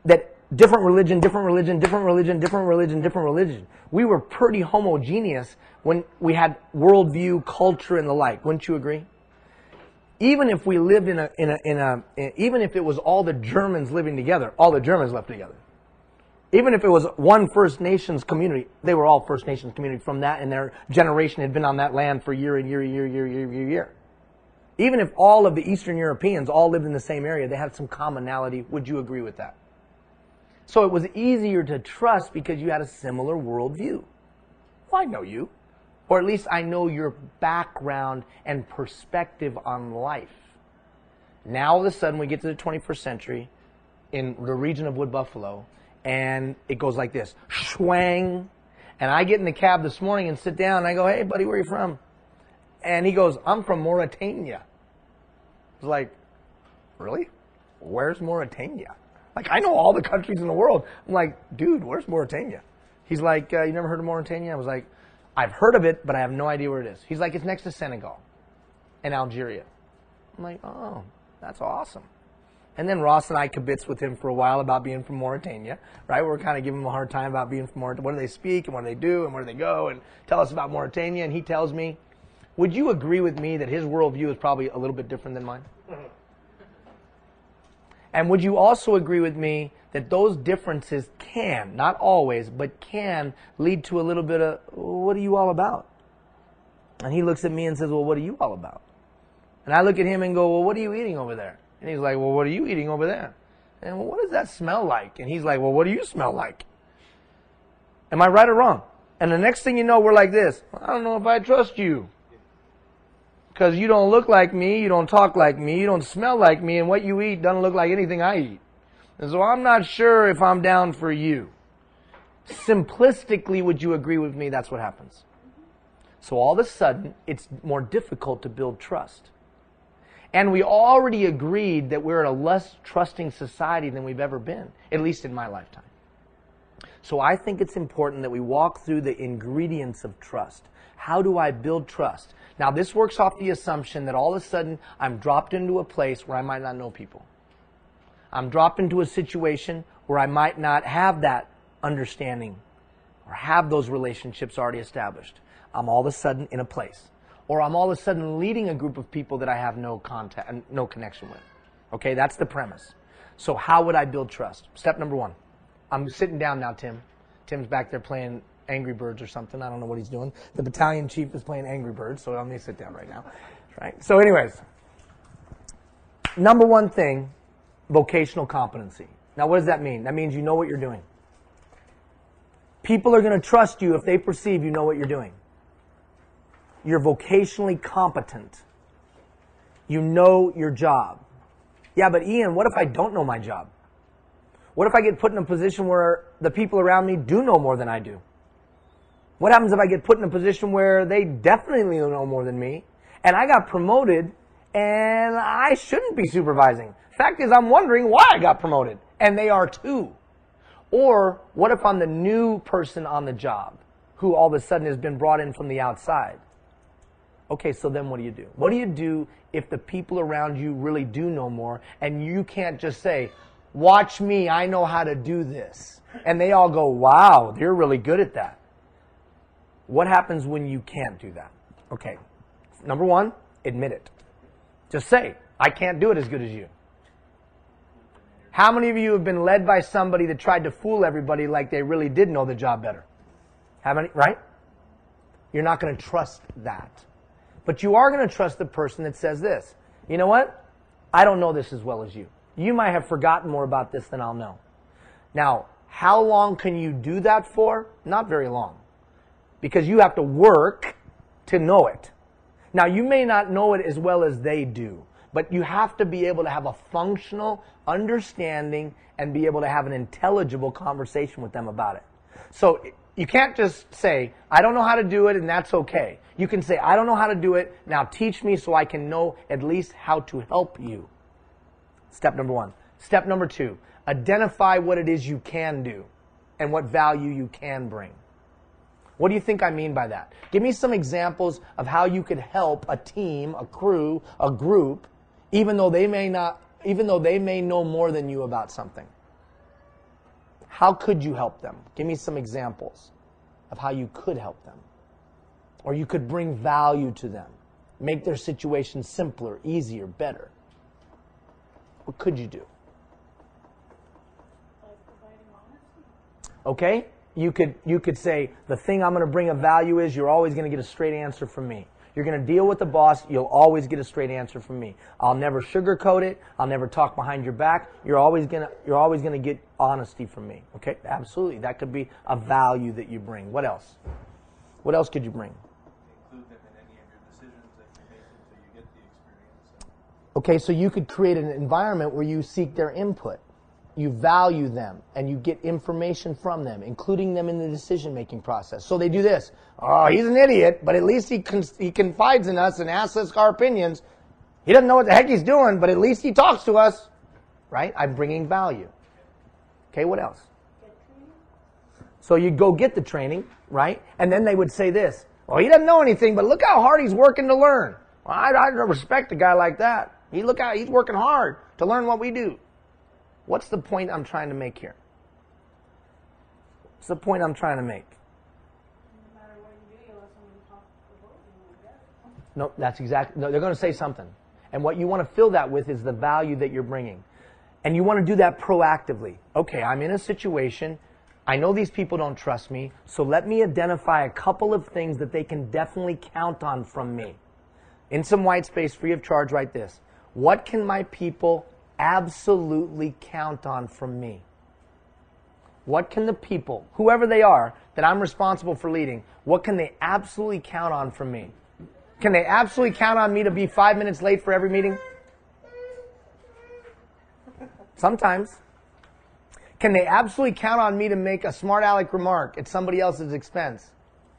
that different religion, different religion, different religion, different religion, different religion. We were pretty homogeneous when we had worldview, culture, and the like. Wouldn't you agree? Even if we lived even if it was all the Germans living together, all the Germans left together. Even if it was one First Nations community, they were all First Nations community from that, and their generation had been on that land for year and year. Even if all of the Eastern Europeans all lived in the same area, they had some commonality. Would you agree with that? So it was easier to trust because you had a similar worldview. Well, I know you. Or at least I know your background and perspective on life. Now all of a sudden we get to the 21st century in the region of Wood Buffalo, and it goes like this. Schwang. And I get in the cab this morning and sit down and I go, hey buddy, where are you from? And he goes, I'm from Mauritania. I was like, really? Where's Mauritania? Like, I know all the countries in the world. I'm like, dude, where's Mauritania? He's like, you never heard of Mauritania? I was like, I've heard of it, but I have no idea where it is. He's like, it's next to Senegal and Algeria. I'm like, oh, that's awesome. And then Ross and I kibitz with him for a while about being from Mauritania, right? We're kind of giving him a hard time about being from Mauritania. What do they speak and what do they do and where do they go? And tell us about Mauritania. And he tells me, would you agree with me that his worldview is probably a little bit different than mine? And would you also agree with me that those differences can, not always, but can lead to a little bit of, what are you all about? And he looks at me and says, well, what are you all about? And I look at him and go, well, what are you eating over there? And he's like, well, what are you eating over there? And well, what does that smell like? And he's like, well, what do you smell like? Am I right or wrong? And the next thing you know, we're like this. I don't know if I trust you. Because you don't look like me, you don't talk like me, you don't smell like me, and what you eat doesn't look like anything I eat. And so I'm not sure if I'm down for you. Simplistically, would you agree with me that's what happens? So all of a sudden, it's more difficult to build trust. And we already agreed that we're in a less trusting society than we've ever been, at least in my lifetime. So I think it's important that we walk through the ingredients of trust. How do I build trust? Now, this works off the assumption that all of a sudden I'm dropped into a place where I might not know people. I'm dropped into a situation where I might not have that understanding or have those relationships already established. I'm all of a sudden in a place. Or I'm all of a sudden leading a group of people that I have no contact and no connection with. Okay, that's the premise. So how would I build trust? Step number one. I'm sitting down now, Tim. Tim's back there playing Angry Birds or something. I don't know what he's doing. The battalion chief is playing Angry Birds, so I'm going to sit down right now. Right? So anyways, number one thing, vocational competency. Now what does that mean? That means you know what you're doing. People are going to trust you if they perceive you know what you're doing. You're vocationally competent. You know your job. Yeah, but Ian, what if I don't know my job? What if I get put in a position where the people around me do know more than I do? What happens if I get put in a position where they definitely know more than me, and I got promoted, and I shouldn't be supervising? Fact is, I'm wondering why I got promoted, and they are too. Or what if I'm the new person on the job who all of a sudden has been brought in from the outside? Okay, so then what do you do? What do you do if the people around you really do know more and you can't just say, watch me, I know how to do this. And they all go, wow, you're really good at that. What happens when you can't do that? Okay, number one, admit it. Just say, I can't do it as good as you. How many of you have been led by somebody that tried to fool everybody like they really did know the job better? How many, right? You're not going to trust that. But you are going to trust the person that says this. You know what? I don't know this as well as you. You might have forgotten more about this than I'll know. Now, how long can you do that for? Not very long. Because you have to work to know it. Now, you may not know it as well as they do, but you have to be able to have a functional understanding and be able to have an intelligible conversation with them about it. So you can't just say, I don't know how to do it, and that's okay. You can say, I don't know how to do it, now teach me so I can know at least how to help you. Step number one. Step number two, identify what it is you can do and what value you can bring. What do you think I mean by that? Give me some examples of how you could help a team, a crew, a group, even though they may know more than you about something. How could you help them? Give me some examples of how you could help them. Or you could bring value to them. Make their situation simpler, easier, better. What could you do? Okay? You could say, the thing I'm going to bring of value is you're always going to get a straight answer from me. You're going to deal with the boss, you'll always get a straight answer from me. I'll never sugarcoat it. I'll never talk behind your back. You're always going to get honesty from me. Okay? Absolutely. That could be a value that you bring. What else? What else could you bring? Include them in any of your decisions that you make until you get the experience. Okay, so you could create an environment where you seek their input. You value them, and you get information from them, including them in the decision-making process. So they do this. Oh, he's an idiot, but at least he confides in us and asks us our opinions. He doesn't know what the heck he's doing, but at least he talks to us. Right? I'm bringing value. Okay, what else? So you go get the training, right? And then they would say this. Well, he doesn't know anything, but look how hard he's working to learn. Well, I respect a guy like that. Look how he's working hard to learn what we do. What's the point I'm trying to make here? What's the point I'm trying to make? No matter what you do, you let someone talk about you, I guess. No, that's exactly. No, they're going to say something. And what you want to fill that with is the value that you're bringing. And you want to do that proactively. Okay, I'm in a situation. I know these people don't trust me, so let me identify a couple of things that they can definitely count on from me. In some white space, free of charge, write this. What can my people absolutely count on from me? What can the people, whoever they are, that I'm responsible for leading, what can they absolutely count on from me? Can they absolutely count on me to be 5 minutes late for every meeting? Sometimes. Can they absolutely count on me to make a smart aleck remark at somebody else's expense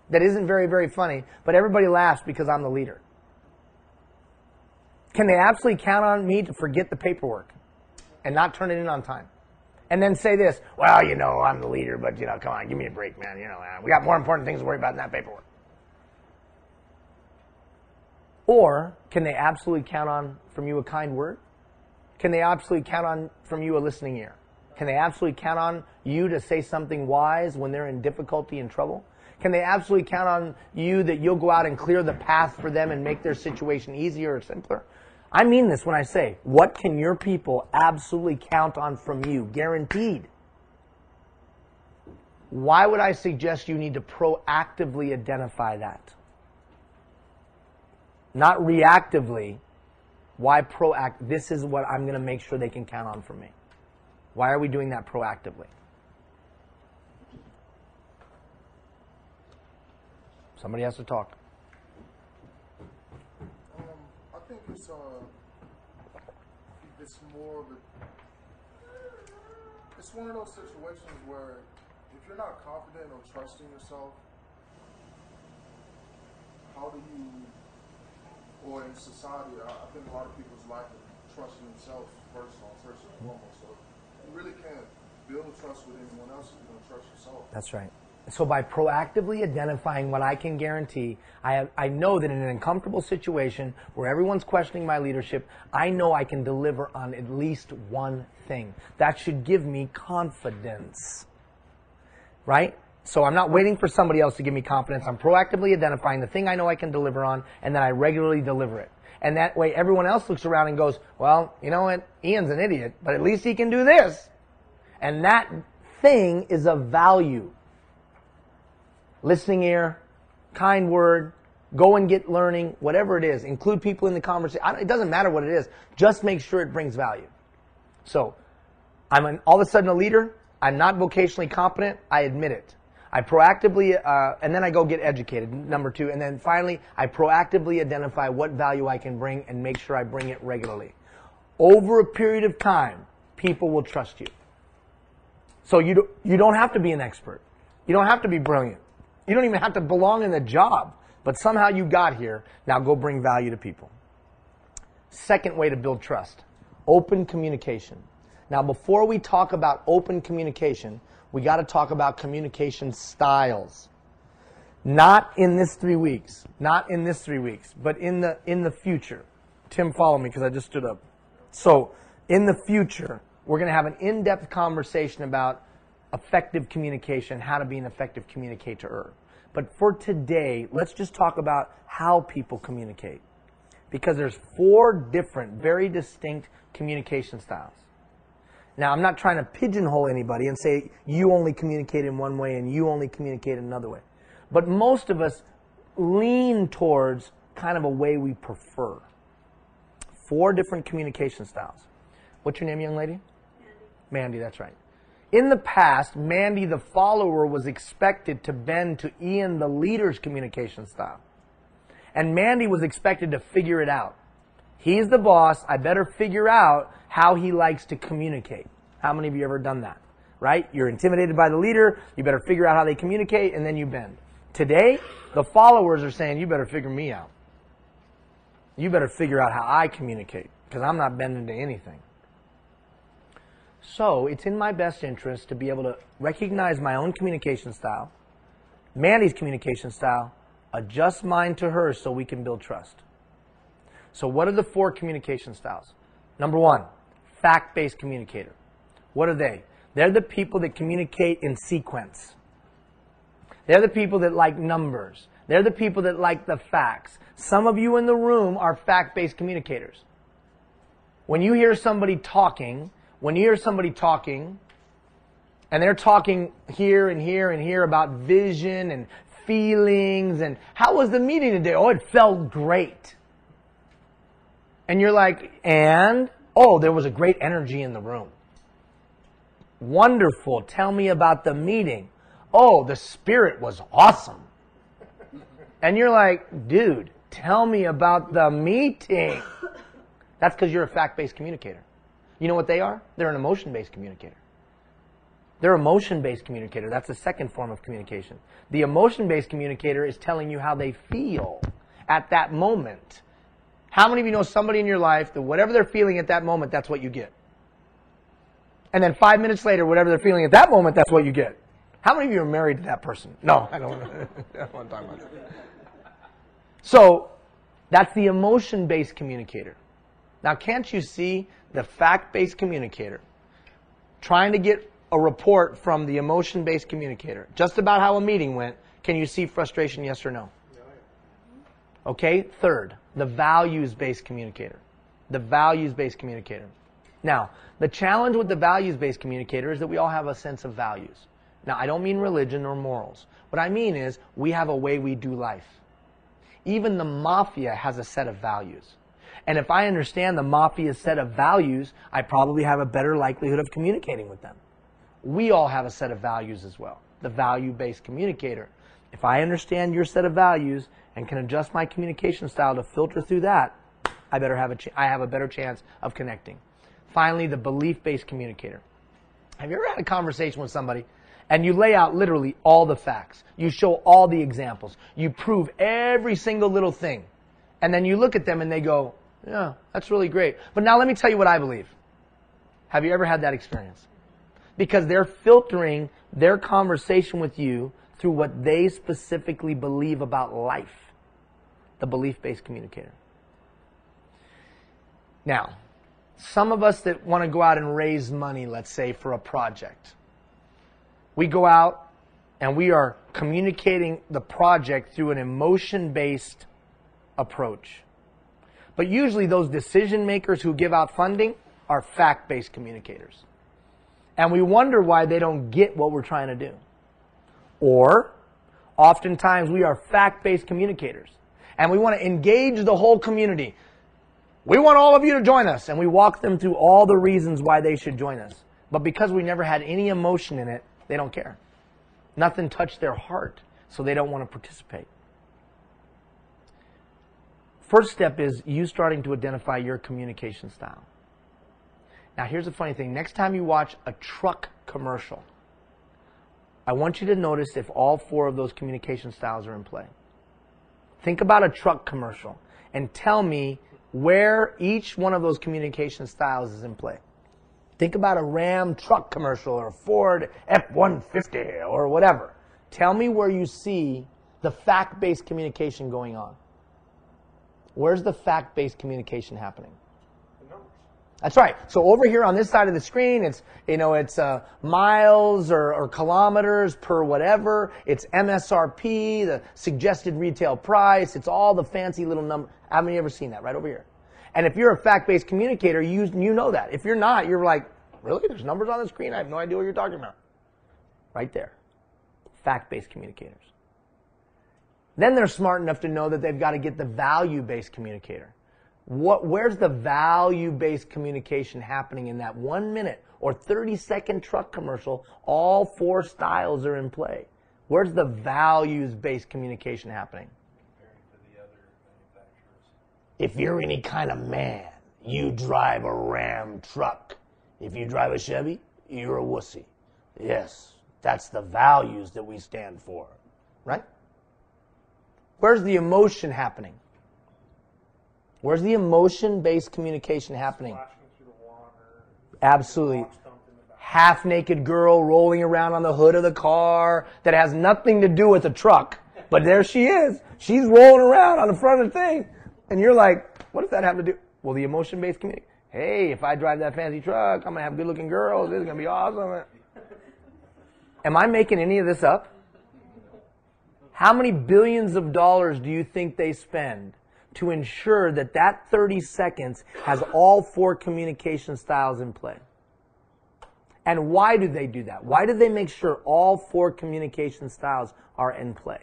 that isn't very, very funny, but everybody laughs because I'm the leader? Can they absolutely count on me to forget the paperwork and not turn it in on time? And then say this, well, I'm the leader, but, come on, give me a break, man. We got more important things to worry about than that paperwork. Or can they absolutely count on from you a kind word? Can they absolutely count on from you a listening ear? Can they absolutely count on you to say something wise when they're in difficulty and trouble? Can they absolutely count on you that you'll go out and clear the path for them and make their situation easier or simpler? I mean this when I say, what can your people absolutely count on from you? Guaranteed. Why would I suggest you need to proactively identify that? Not reactively. Why proact? This is what I'm going to make sure they can count on from me. Why are we doing that proactively? Somebody has to talk. I think it's it's more of a, it's one of those situations where if you're not confident or trusting yourself, how do you, or in society, I think a lot of people's lack of trusting themselves first and foremost. So you really can't build trust with anyone else if you don't trust yourself. That's right. So by proactively identifying what I can guarantee, I know that in an uncomfortable situation where everyone's questioning my leadership, I know I can deliver on at least one thing. That should give me confidence. Right? So I'm not waiting for somebody else to give me confidence. I'm proactively identifying the thing I know I can deliver on, and then I regularly deliver it. And that way everyone else looks around and goes, well, you know what? Ian's an idiot, but at least he can do this. And that thing is of value. Listening ear, kind word, go and get learning, whatever it is. Include people in the conversation. It doesn't matter what it is. Just make sure it brings value. So, all of a sudden a leader. I'm not vocationally competent. I admit it. I proactively, and then I go get educated, number 2. And then finally, I proactively identify what value I can bring and make sure I bring it regularly. Over a period of time, people will trust you. So you don't have to be an expert. You don't have to be brilliant. You don't even have to belong in the job. But somehow you got here. Now go bring value to people. Second way to build trust, open communication. Now before we talk about open communication, we got to talk about communication styles. Not in this 3 weeks. Not in this 3 weeks. But in the future. Tim, follow me because I just stood up. So in the future, we're going to have an in-depth conversation about effective communication, how to be an effective communicator. But for today, let's just talk about how people communicate. Because there's 4 different, very distinct communication styles. Now, I'm not trying to pigeonhole anybody and say you only communicate in one way and you only communicate in another way. But most of us lean towards kind of a way we prefer. 4 different communication styles. What's your name, young lady? Mandy, that's right. In the past, Mandy, the follower, was expected to bend to Ian, the leader's communication style. And Mandy was expected to figure it out. He's the boss. I better figure out how he likes to communicate. How many of you ever done that? Right? You're intimidated by the leader. You better figure out how they communicate, and then you bend. Today, the followers are saying, you better figure me out. You better figure out how I communicate, because I'm not bending to anything. So it's in my best interest to be able to recognize my own communication style, Mandy's communication style, adjust mine to hers so we can build trust. So what are the 4 communication styles? Number 1, fact-based communicator. What are they? They're the people that communicate in sequence. They're the people that like numbers. They're the people that like the facts. Some of you in the room are fact-based communicators. When you hear somebody talking, and they're talking here and here and here about vision and feelings and how was the meeting today? Oh, it felt great. And you're like, and? Oh, there was a great energy in the room. Wonderful. Tell me about the meeting. Oh, the spirit was awesome. And you're like, dude, tell me about the meeting. That's because you're a fact-based communicator. You know what they are? They're an emotion-based communicator. They're an emotion-based communicator. That's the second form of communication. The emotion-based communicator is telling you how they feel at that moment. How many of you know somebody in your life that whatever they're feeling at that moment, that's what you get? And then 5 minutes later, whatever they're feeling at that moment, that's what you get. How many of you are married to that person? No, I don't want to talk about that. So, that's the emotion-based communicator. Now, can't you see the fact-based communicator trying to get a report from the emotion-based communicator just about how a meeting went? Can you see frustration, yes or no? Okay, third, the values-based communicator. The values-based communicator. Now, the challenge with the values-based communicator is that we all have a sense of values. Now, I don't mean religion or morals. What I mean is we have a way we do life. Even the mafia has a set of values. And if I understand the mafia's set of values, I probably have a better likelihood of communicating with them. We all have a set of values as well. The value-based communicator. If I understand your set of values and can adjust my communication style to filter through that, I have a better chance of connecting. Finally, the belief-based communicator. Have you ever had a conversation with somebody and you lay out literally all the facts? You show all the examples. You prove every single little thing. And then you look at them and they go, yeah, that's really great. But now let me tell you what I believe. Have you ever had that experience? Because they're filtering their conversation with you through what they specifically believe about life. The belief-based communicator. Now, some of us that want to go out and raise money, let's say, for a project. We go out and we are communicating the project through an emotion-based approach. But usually those decision makers who give out funding are fact-based communicators. And we wonder why they don't get what we're trying to do. Or, oftentimes we are fact-based communicators. And we want to engage the whole community. We want all of you to join us. And we walk them through all the reasons why they should join us. But because we never had any emotion in it, they don't care. Nothing touched their heart, so they don't want to participate. First step is you starting to identify your communication style. Now here's the funny thing. Next time you watch a truck commercial, I want you to notice if all 4 of those communication styles are in play. Think about a truck commercial and tell me where each one of those communication styles is in play. Think about a Ram truck commercial or a Ford F-150 or whatever. Tell me where you see the fact-based communication going on. Where's the fact-based communication happening? The numbers. That's right. So over here on this side of the screen, it's miles or kilometers per whatever. It's MSRP, the suggested retail price. It's all the fancy little number. Haven't you ever seen that? Right over here. And if you're a fact-based communicator, you know that. If you're not, you're like, really? There's numbers on the screen? I have no idea what you're talking about. Right there. Fact-based communicators. Then they're smart enough to know that they've got to get the value-based communicator. Where's the value-based communication happening in that 1 minute or 30-second truck commercial? All 4 styles are in play. Where's the values-based communication happening? Comparing to the other manufacturers. If you're any kind of man, you drive a Ram truck. If you drive a Chevy, you're a wussy. Yes, that's the values that we stand for. Right? Where's the emotion happening? Where's the emotion-based communication happening? Splashing through the water. Absolutely. Rocks dumped in the back. Half-naked girl rolling around on the hood of the car that has nothing to do with the truck. But there she is. She's rolling around on the front of the thing. And you're like, what does that have to do? Well, the emotion-based communication. Hey, if I drive that fancy truck, I'm going to have good-looking girls. This is going to be awesome. Am I making any of this up? How many billions of dollars do you think they spend to ensure that that 30 seconds has all 4 communication styles in play? And why do they do that? Why do they make sure all 4 communication styles are in play?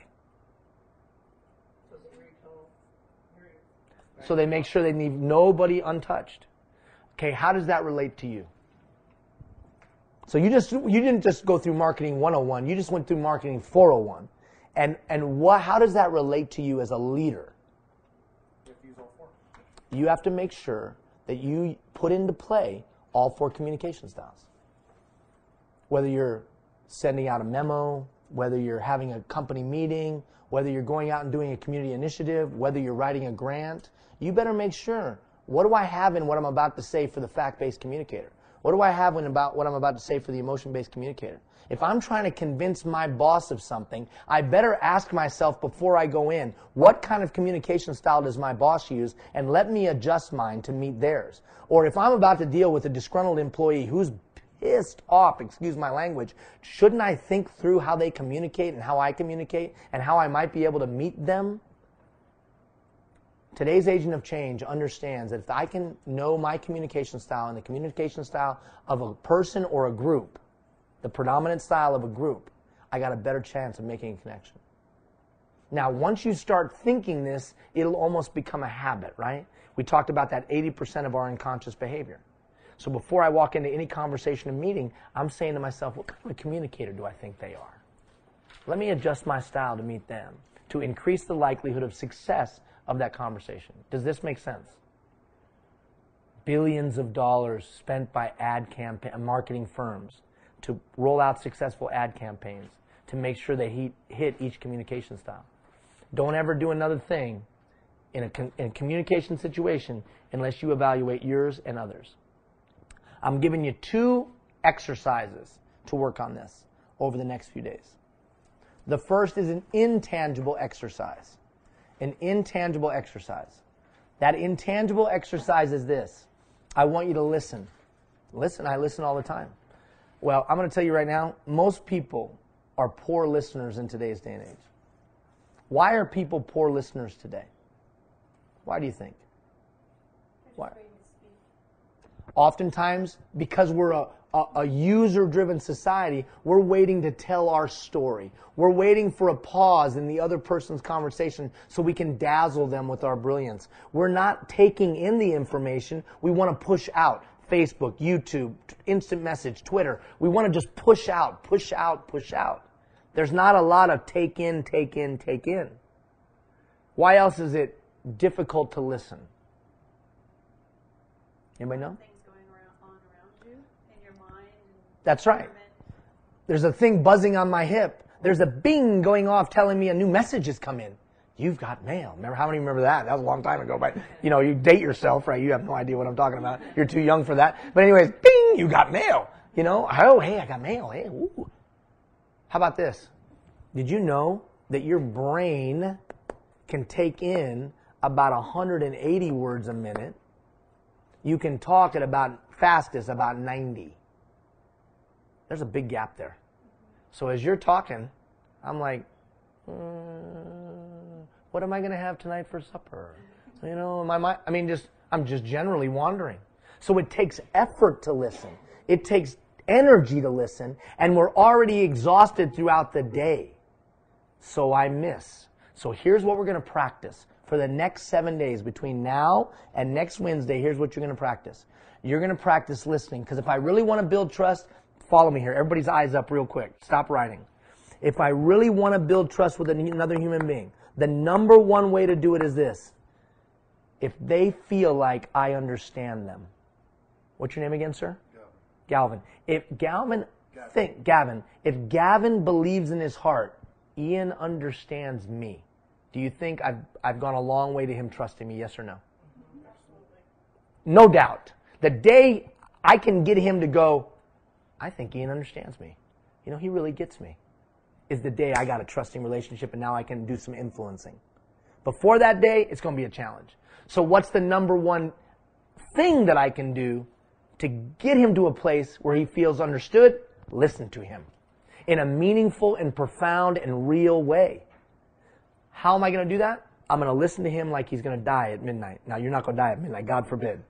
So they make sure they leave nobody untouched. Okay, how does that relate to you? So you didn't just go through marketing 101, you just went through marketing 401. And how does that relate to you as a leader? You have to make sure that you put into play all 4 communication styles. Whether you're sending out a memo, whether you're having a company meeting, whether you're going out and doing a community initiative, whether you're writing a grant, you better make sure, what do I have in what I'm about to say for the fact-based communicator? What do I have about what I'm about to say for the emotion-based communicator? If I'm trying to convince my boss of something, I better ask myself before I go in, what kind of communication style does my boss use, and let me adjust mine to meet theirs. Or if I'm about to deal with a disgruntled employee who's pissed off, excuse my language, shouldn't I think through how they communicate and how I communicate and how I might be able to meet them? Today's agent of change understands that if I can know my communication style and the communication style of a person or a group, the predominant style of a group, I got a better chance of making a connection. Now, once you start thinking this, it'll almost become a habit, right? We talked about that 80% of our unconscious behavior. So before I walk into any conversation or meeting, I'm saying to myself, what kind of communicator do I think they are? Let me adjust my style to meet them, to increase the likelihood of success of that conversation. Does this make sense? billions of dollars spent by marketing firms to roll out successful ad campaigns to make sure they hit each communication style. Don't ever do another thing in a communication situation unless you evaluate yours and others. I'm giving you 2 exercises to work on this over the next few days. The first is an intangible exercise. An intangible exercise. That intangible exercise is this. I want you to listen. Listen, I listen all the time. Well, I'm going to tell you right now, most people are poor listeners in today's day and age. Why are people poor listeners today? Why do you think? Why? Oftentimes, because we're a user-driven society, we're waiting to tell our story. We're waiting for a pause in the other person's conversation so we can dazzle them with our brilliance. We're not taking in the information. We want to push out. Facebook, YouTube, instant message, Twitter. We want to just push out, push out, push out. There's not a lot of take in, take in, take in. Why else is it difficult to listen? Anybody know? Things going on around you in your mind. That's right. There's a thing buzzing on my hip. There's a bing going off telling me a new message has come in. You've got mail. Remember, how many remember that? That was a long time ago. But, you date yourself, right? You have no idea what I'm talking about. You're too young for that. But anyways, bing, you got mail. Oh, hey, I got mail. Hey, ooh. How about this? Did you know that your brain can take in about 180 words a minute? You can talk at fastest about 90. There's a big gap there. So as you're talking, I'm like, what am I going to have tonight for supper? I'm just generally wandering. So it takes effort to listen. It takes energy to listen, and we're already exhausted throughout the day. So I miss. So here's what we're going to practice. For the next 7 days, between now and next Wednesday, here's what you're going to practice. You're going to practice listening, because if I really want to build trust, follow me here. Everybody's eyes up real quick. Stop writing. If I really want to build trust with another human being, the number one way to do it is this. If they feel like I understand them. What's your name again, sir? Galvin. If Gavin believes in his heart, Ian understands me. Do you think I've gone a long way to him trusting me, yes or no? Absolutely. No doubt. The day I can get him to go, I think Ian understands me. He really gets me, is the day I got a trusting relationship and now I can do some influencing. Before that day, it's going to be a challenge. So what's the number one thing that I can do to get him to a place where he feels understood? Listen to him in a meaningful and profound and real way. How am I going to do that? I'm going to listen to him like he's going to die at midnight. Now, you're not going to die at midnight, God forbid.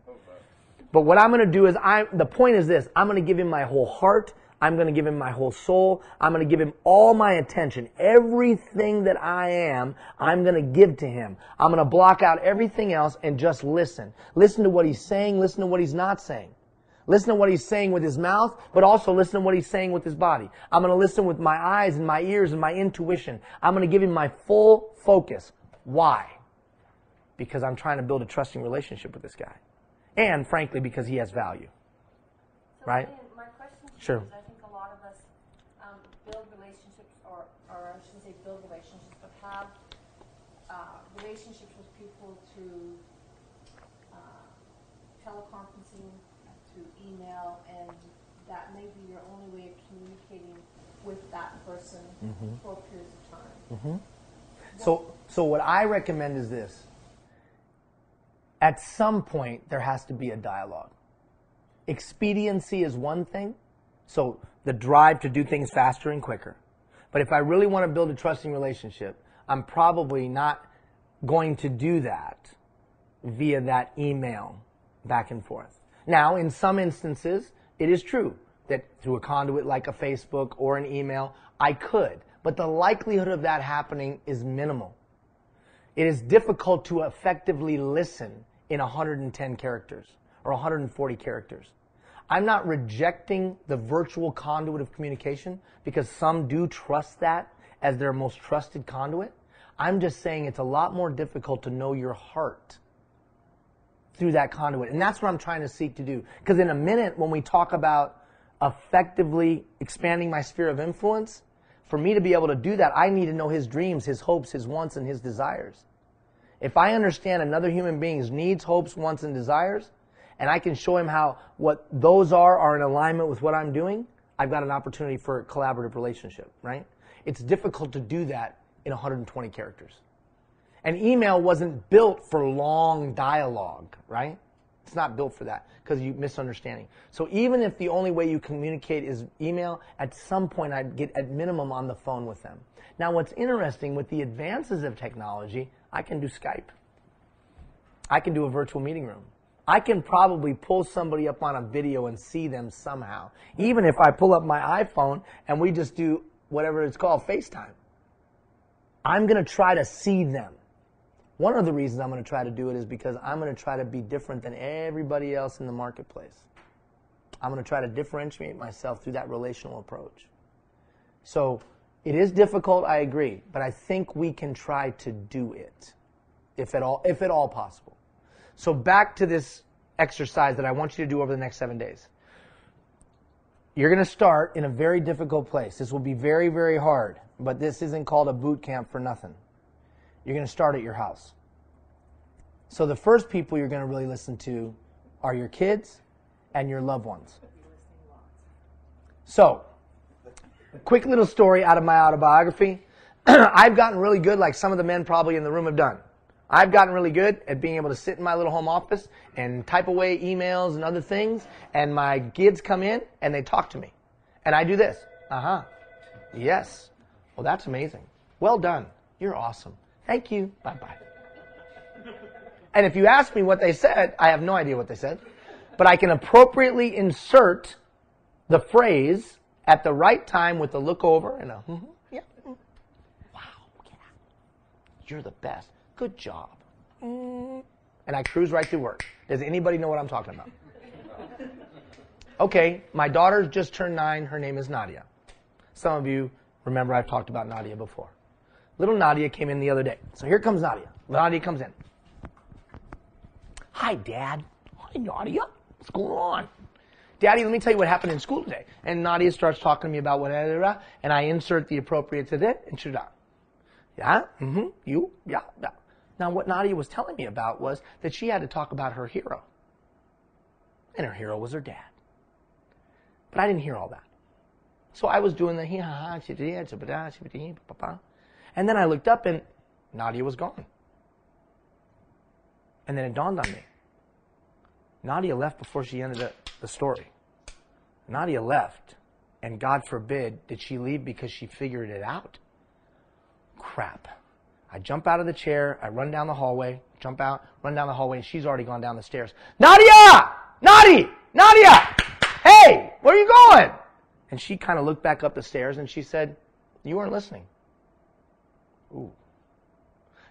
But what I'm going to do is, the point is this, I'm going to give him my whole heart. I'm going to give him my whole soul. I'm going to give him all my attention. Everything that I am, I'm going to give to him. I'm going to block out everything else and just listen. Listen to what he's saying. Listen to what he's not saying. Listen to what he's saying with his mouth, but also listen to what he's saying with his body. I'm going to listen with my eyes and my ears and my intuition. I'm going to give him my full focus. Why? Because I'm trying to build a trusting relationship with this guy. And, frankly, because he has value. So right? Ian, my question to Sure. you is, I think a lot of us build relationships, or I shouldn't say build relationships, but have relationships with people through teleconferencing, through email, and that may be your only way of communicating with that person for periods of time. So what I recommend is this. At some point, there has to be a dialogue. Expediency is one thing, so the drive to do things faster and quicker. But if I really want to build a trusting relationship, I'm probably not going to do that via that email back and forth. Now, in some instances, it is true that through a conduit like a Facebook or an email, I could. But the likelihood of that happening is minimal. It is difficult to effectively listen in 110 characters or 140 characters. I'm not rejecting the virtual conduit of communication because some do trust that as their most trusted conduit. I'm just saying it's a lot more difficult to know your heart through that conduit. And that's what I'm trying to seek to do. Because in a minute, when we talk about effectively expanding my sphere of influence, for me to be able to do that, I need to know his dreams, his hopes, his wants, and his desires. If I understand another human being's needs, hopes, wants, and desires, and I can show him how what those are in alignment with what I'm doing, I've got an opportunity for a collaborative relationship, right? It's difficult to do that in 120 characters. An email wasn't built for long dialogue, right? It's not built for that because you misunderstanding. So even if the only way you communicate is email, at some point I'd get at minimum on the phone with them. Now what's interesting, with the advances of technology, I can do Skype. I can do a virtual meeting room. I can probably pull somebody up on a video and see them somehow. Even if I pull up my iPhone and we just do whatever it's called, FaceTime. I'm going to try to see them. One of the reasons I'm going to try to do it is because I'm going to try to be different than everybody else in the marketplace. I'm going to try to differentiate myself through that relational approach. So it is difficult, I agree, but I think we can try to do it, if at all possible. So back to this exercise that I want you to do over the next 7 days. You're going to start in a very difficult place. This will be very, very hard, but this isn't called a boot camp for nothing. You're going to start at your house. So the first people you're going to really listen to are your kids and your loved ones. So, quick little story out of my autobiography. I've gotten really good, like some of the men probably in the room have done. I've gotten really good at being able to sit in my little home office and type away emails and other things, and my kids come in and they talk to me. And I do this. Yes. Well, that's amazing. Well done. You're awesome. Thank you. Bye-bye. And if you ask me what they said, I have no idea what they said. But I can appropriately insert the phrase at the right time with a look over and a, yeah. Wow, yeah. You're the best. Good job. And I cruise right through work. Does anybody know what I'm talking about? Okay, my daughter's just turned 9. Her name is Nadia. Some of you remember I've talked about Nadia before. Little Nadia came in the other day. So here comes Nadia. Nadia comes in. Hi, Dad. Hi, Nadia. What's going on? Daddy, let me tell you what happened in school today. And Nadia starts talking to me about what, and I insert the appropriate to that, and shut up. Yeah? You? Yeah. Now, what Nadia was telling me about was that she had to talk about her hero. And her hero was her dad. But I didn't hear all that. So I was doing the and then I looked up and Nadia was gone. And then it dawned on me. Nadia left before she ended the story. Nadia left, and God forbid did she leave because she figured it out. Crap. I jump out of the chair, I run down the hallway, jump out, run down the hallway, and she's already gone down the stairs. Nadia! Nadia! Hey, where are you going? And she kind of looked back up the stairs and she said, you weren't listening. Ooh.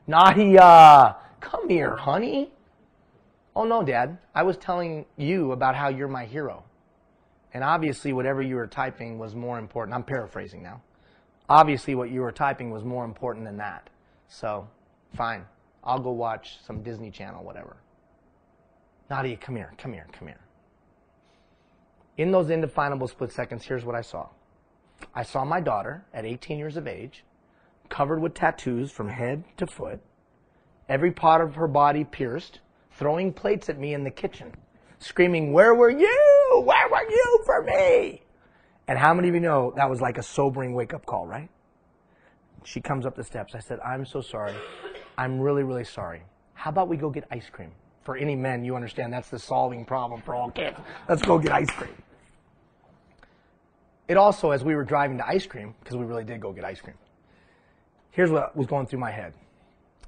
Nadia, come here, honey. Oh no, Dad, I was telling you about how you're my hero. And obviously whatever you were typing was more important. I'm paraphrasing now. Obviously what you were typing was more important than that. So, fine. I'll go watch some Disney Channel, whatever. Nadia, come here. In those indefinable split seconds, here's what I saw. I saw my daughter at 18 years of age, covered with tattoos from head to foot, every part of her body pierced, throwing plates at me in the kitchen, screaming, where were you? Where were you for me? And how many of you know that was like a sobering wake-up call, right? She comes up the steps. I said, I'm so sorry. I'm really, really sorry. How about we go get ice cream? For any men, you understand that's the solving problem for all kids. Let's go get ice cream. It also, as we were driving to ice cream, because we really did go get ice cream, here's what was going through my head.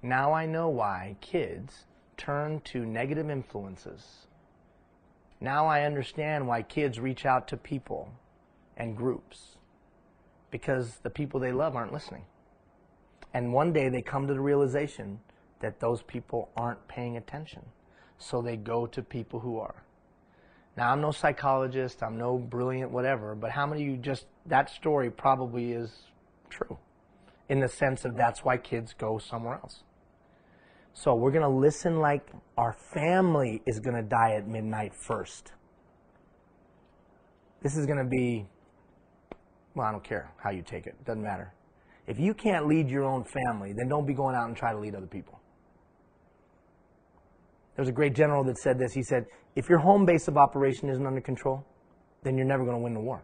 Now I know why kids turn to negative influences. Now I understand why kids reach out to people and groups. Because the people they love aren't listening. And one day they come to the realization that those people aren't paying attention. So they go to people who are. Now, I'm no psychologist, I'm no brilliant whatever, but how many of you just, that story probably is true. In the sense of that's why kids go somewhere else. So we're going to listen like our family is going to die at midnight first. This is going to be, well, I don't care how you take it. It doesn't matter. If you can't lead your own family, then don't be going out and try to lead other people. There was a great general that said this. He said, if your home base of operation isn't under control, then you're never going to win the war.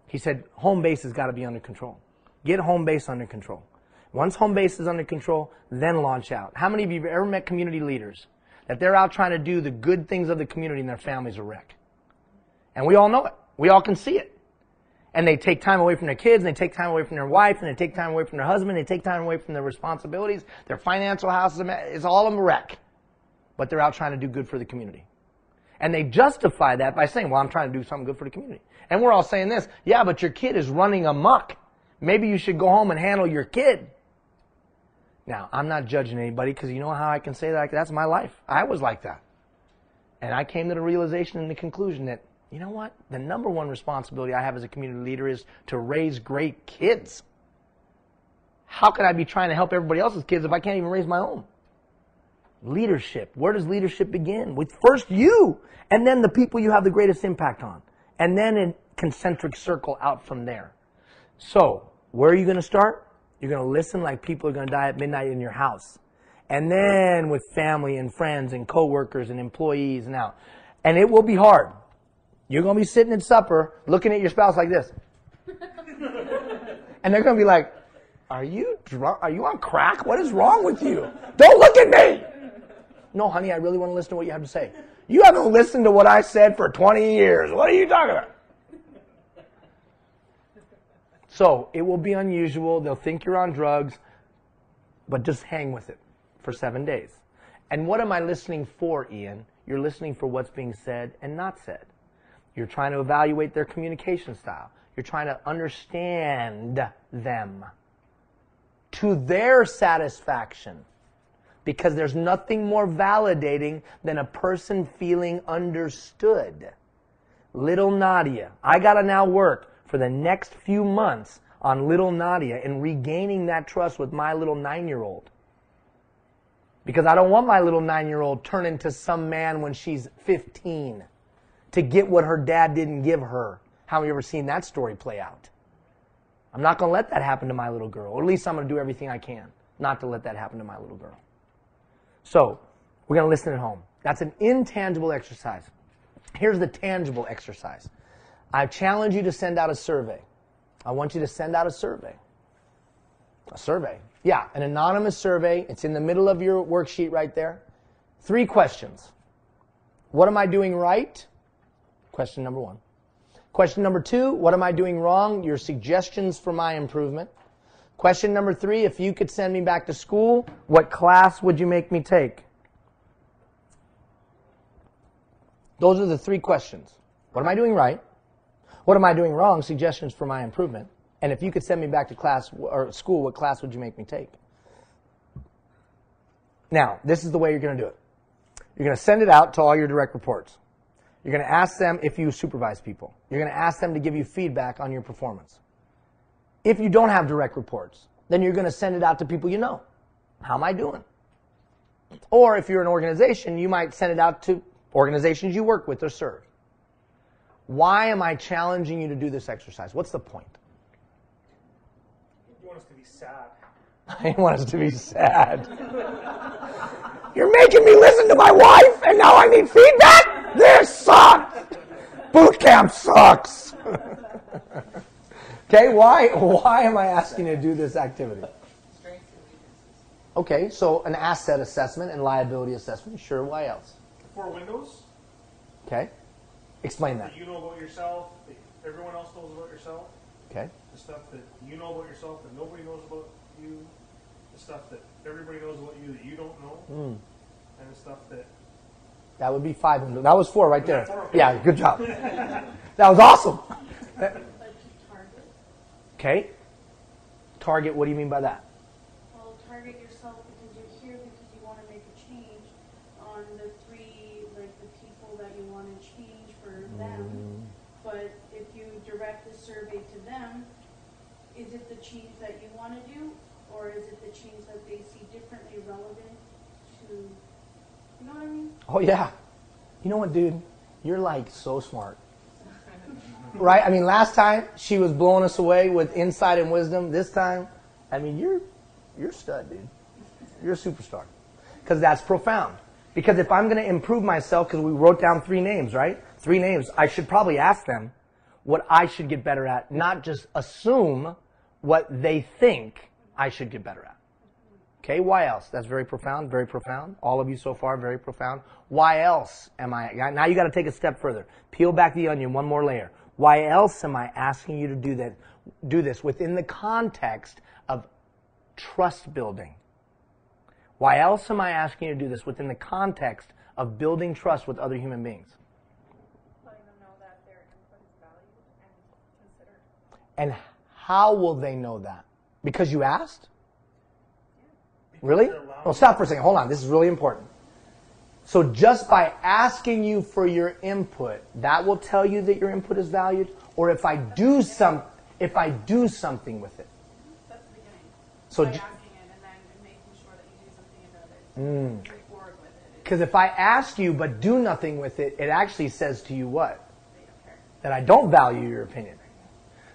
He said, home base has got to be under control. Get home base under control. Once home base is under control, then launch out. How many of you have ever met community leaders that they're out trying to do the good things of the community and their family's a wreck? And we all know it. We all can see it. And they take time away from their kids, and they take time away from their wife, and they take time away from their husband, they take time away from their responsibilities, their financial houses, it's all a wreck. But they're out trying to do good for the community. And they justify that by saying, well, I'm trying to do something good for the community. And we're all saying this, yeah, but your kid is running amok. Maybe you should go home and handle your kid. Now, I'm not judging anybody because you know how I can say that? That's my life. I was like that. And I came to the realization and the conclusion that, you know what? The number one responsibility I have as a community leader is to raise great kids. How can I be trying to help everybody else's kids if I can't even raise my own? Leadership. Where does leadership begin? With first you, and then the people you have the greatest impact on. And then a concentric circle out from there. So, where are you going to start? You're going to listen like people are going to die at midnight in your house. And then with family and friends and coworkers and employees now. And it will be hard. You're going to be sitting at supper looking at your spouse like this. And they're going to be like, are you drunk? Are you on crack? What is wrong with you? Don't look at me! No, honey, I really want to listen to what you have to say. You haven't listened to what I said for 20 years. What are you talking about? So, it will be unusual. They'll think you're on drugs. But just hang with it for 7 days. And what am I listening for, Ian? You're listening for what's being said and not said. You're trying to evaluate their communication style. You're trying to understand them to their satisfaction. Because there's nothing more validating than a person feeling understood. Little Nadia. I got to now work for the next few months on little Nadia and regaining that trust with my little 9-year-old. Because I don't want my little 9-year-old turn into some man when she's 15 to get what her dad didn't give her. How have you ever seen that story play out? I'm not going to let that happen to my little girl. Or at least I'm going to do everything I can not to let that happen to my little girl. So, we're going to listen at home. That's an intangible exercise. Here's the tangible exercise. I challenge you to send out a survey. I want you to send out a survey. A survey. Yeah, an anonymous survey. It's in the middle of your worksheet right there. 3 questions. What am I doing right? Question number 1. Question number 2, what am I doing wrong? Your suggestions for my improvement. Question number 3, if you could send me back to school, what class would you make me take? Those are the 3 questions. What am I doing right? What am I doing wrong? Suggestions for my improvement. And if you could send me back to class or school, what class would you make me take? Now, this is the way you're going to do it. You're going to send it out to all your direct reports. You're going to ask them if you supervise people. You're going to ask them to give you feedback on your performance. If you don't have direct reports, then you're going to send it out to people you know. How am I doing? Or if you're an organization, you might send it out to organizations you work with or serve. Why am I challenging you to do this exercise? What's the point? You want us to be sad. I want us to be sad. You're making me listen to my wife, and now I need feedback? This sucks! Boot camp sucks! Okay, why am I asking you to do this activity? Okay, so an asset assessment and liability assessment. Sure, why else? 4 windows. Okay. Explain that. That you know about yourself, that everyone else knows about yourself. Okay. The stuff that you know about yourself that nobody knows about you. The stuff that everybody knows about you that you don't know. And the stuff that... That would be 5 windows. That was 4 right there. 4? Yeah, good job. That was awesome. Okay. Target, what do you mean by that? Well, target yourself because you're here because you want to make a change on the 3, like the people that you want to change for them. But if you direct the survey to them, is it the change that you want to do, or is it the change that they see differently relevant you know what I mean? Oh, yeah. You know what, dude? You're like so smart. Right? I mean, last time she was blowing us away with insight and wisdom. This time, I mean, you're a stud, dude. You're a superstar. Because that's profound. Because if I'm going to improve myself, because we wrote down 3 names, right? 3 names. I should probably ask them what I should get better at, not just assume what they think I should get better at. Okay, why else? That's very profound, very profound. All of you so far, very profound. Why else am I, now you got to take a step further. Peel back the onion one more layer. Why else am I asking you to do this within the context of trust building? Why else am I asking you to do this within the context of building trust with other human beings? Letting them know that their input is valued and considered. And how will they know that? Because you asked? Really? Well, stop for a second. Hold on. This is really important. So just by asking you for your input, that will tell you that your input is valued? Or if I do something with it? That's the beginning. So By asking it and then making sure that you do something about it. Move forward with it. because if I ask you but do nothing with it, it actually says to you what? They don't care. That I don't value your opinion.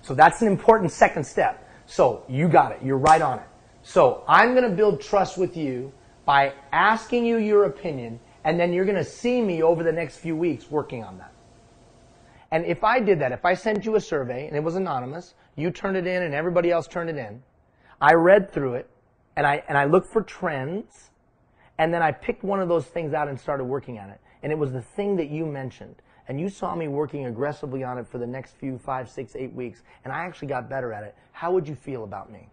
So that's an important second step. So you got it. You're right on it. So I'm going to build trust with you by asking you your opinion, and then you're going to see me over the next few weeks working on that. And if I did that, if I sent you a survey and it was anonymous, you turned it in and everybody else turned it in, I read through it and I looked for trends, and then I picked one of those things out and started working on it. And it was the thing that you mentioned. And you saw me working aggressively on it for the next few 5, 6, 8 weeks, and I actually got better at it. How would you feel about me?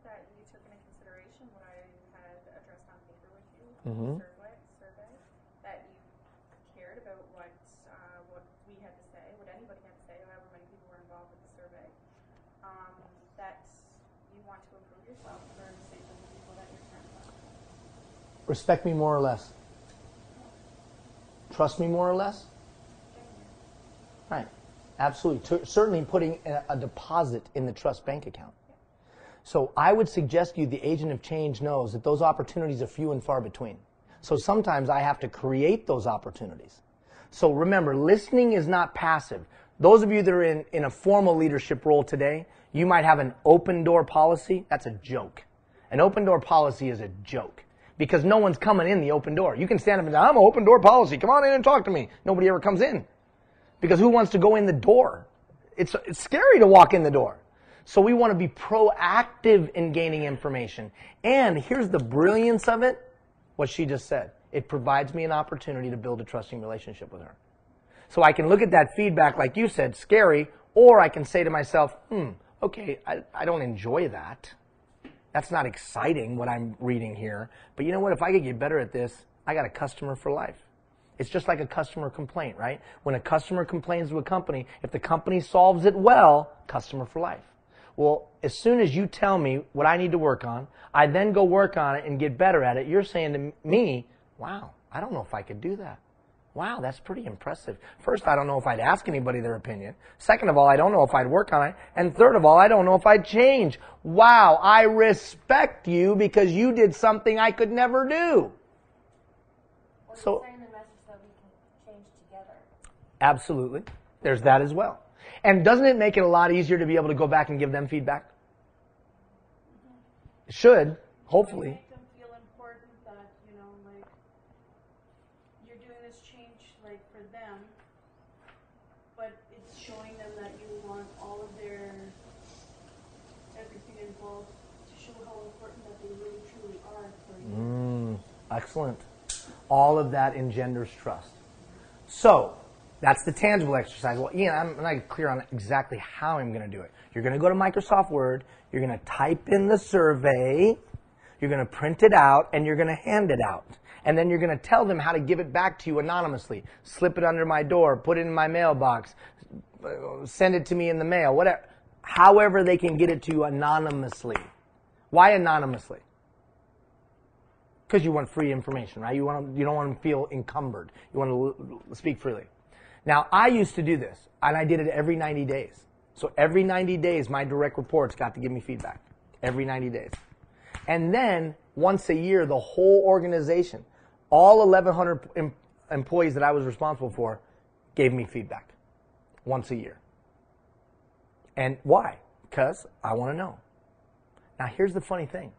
That you took into consideration what I had addressed on paper with you, Mm-hmm. survey, that you cared about what we had to say, what anybody had to say, however many people were involved with the survey, that you want to improve yourself for the sake of the people that you're trying to help. Respect me more or less? Trust me more or less? Right. Absolutely. Certainly putting a deposit in the trust bank account. So I would suggest to you the agent of change knows that those opportunities are few and far between. So sometimes I have to create those opportunities. So remember, listening is not passive. Those of you that are in a formal leadership role today, you might have an open door policy. That's a joke. An open door policy is a joke. Because no one's coming in the open door. You can stand up and say, I'm an open door policy. Come on in and talk to me. Nobody ever comes in. Because who wants to go in the door? It's scary to walk in the door. So we want to be proactive in gaining information. And here's the brilliance of it, what she just said. It provides me an opportunity to build a trusting relationship with her. So I can look at that feedback, like you said, scary, or I can say to myself, okay, I don't enjoy that. That's not exciting, what I'm reading here. But you know what? If I could get better at this, I got a customer for life. It's just like a customer complaint, right? When a customer complains to a company, if the company solves it well, customer for life. Well, as soon as you tell me what I need to work on, I then go work on it and get better at it. You're saying to me, wow, I don't know if I could do that. Wow, that's pretty impressive. First, I don't know if I'd ask anybody their opinion. Second of all, I don't know if I'd work on it. And third of all, I don't know if I'd change. Wow, I respect you because you did something I could never do. Or So, saying the message that we can change together. absolutely. There's that as well. And doesn't it make it a lot easier to be able to go back and give them feedback? It should, hopefully. Make them feel important that, you know, like, you're doing this change, like, for them, but it's showing them that you want all of their, everything involved to show how important that they really truly are for you. Excellent. All of that engenders trust. So, that's the tangible exercise. Well, Ian, I'm not clear on exactly how I'm going to do it. You're going to go to Microsoft Word, you're going to type in the survey, you're going to print it out, and you're going to hand it out. And then you're going to tell them how to give it back to you anonymously. Slip it under my door, put it in my mailbox, send it to me in the mail, whatever. However they can get it to you anonymously. Why anonymously? Because you want free information, right? You don't want to feel encumbered. You want to speak freely. Now, I used to do this, and I did it every 90 days. So every 90 days, my direct reports got to give me feedback. Every 90 days. And then, once a year, the whole organization, all 1,100 employees that I was responsible for, gave me feedback. Once a year. And why? Because I want to know. Now, here's the funny thing.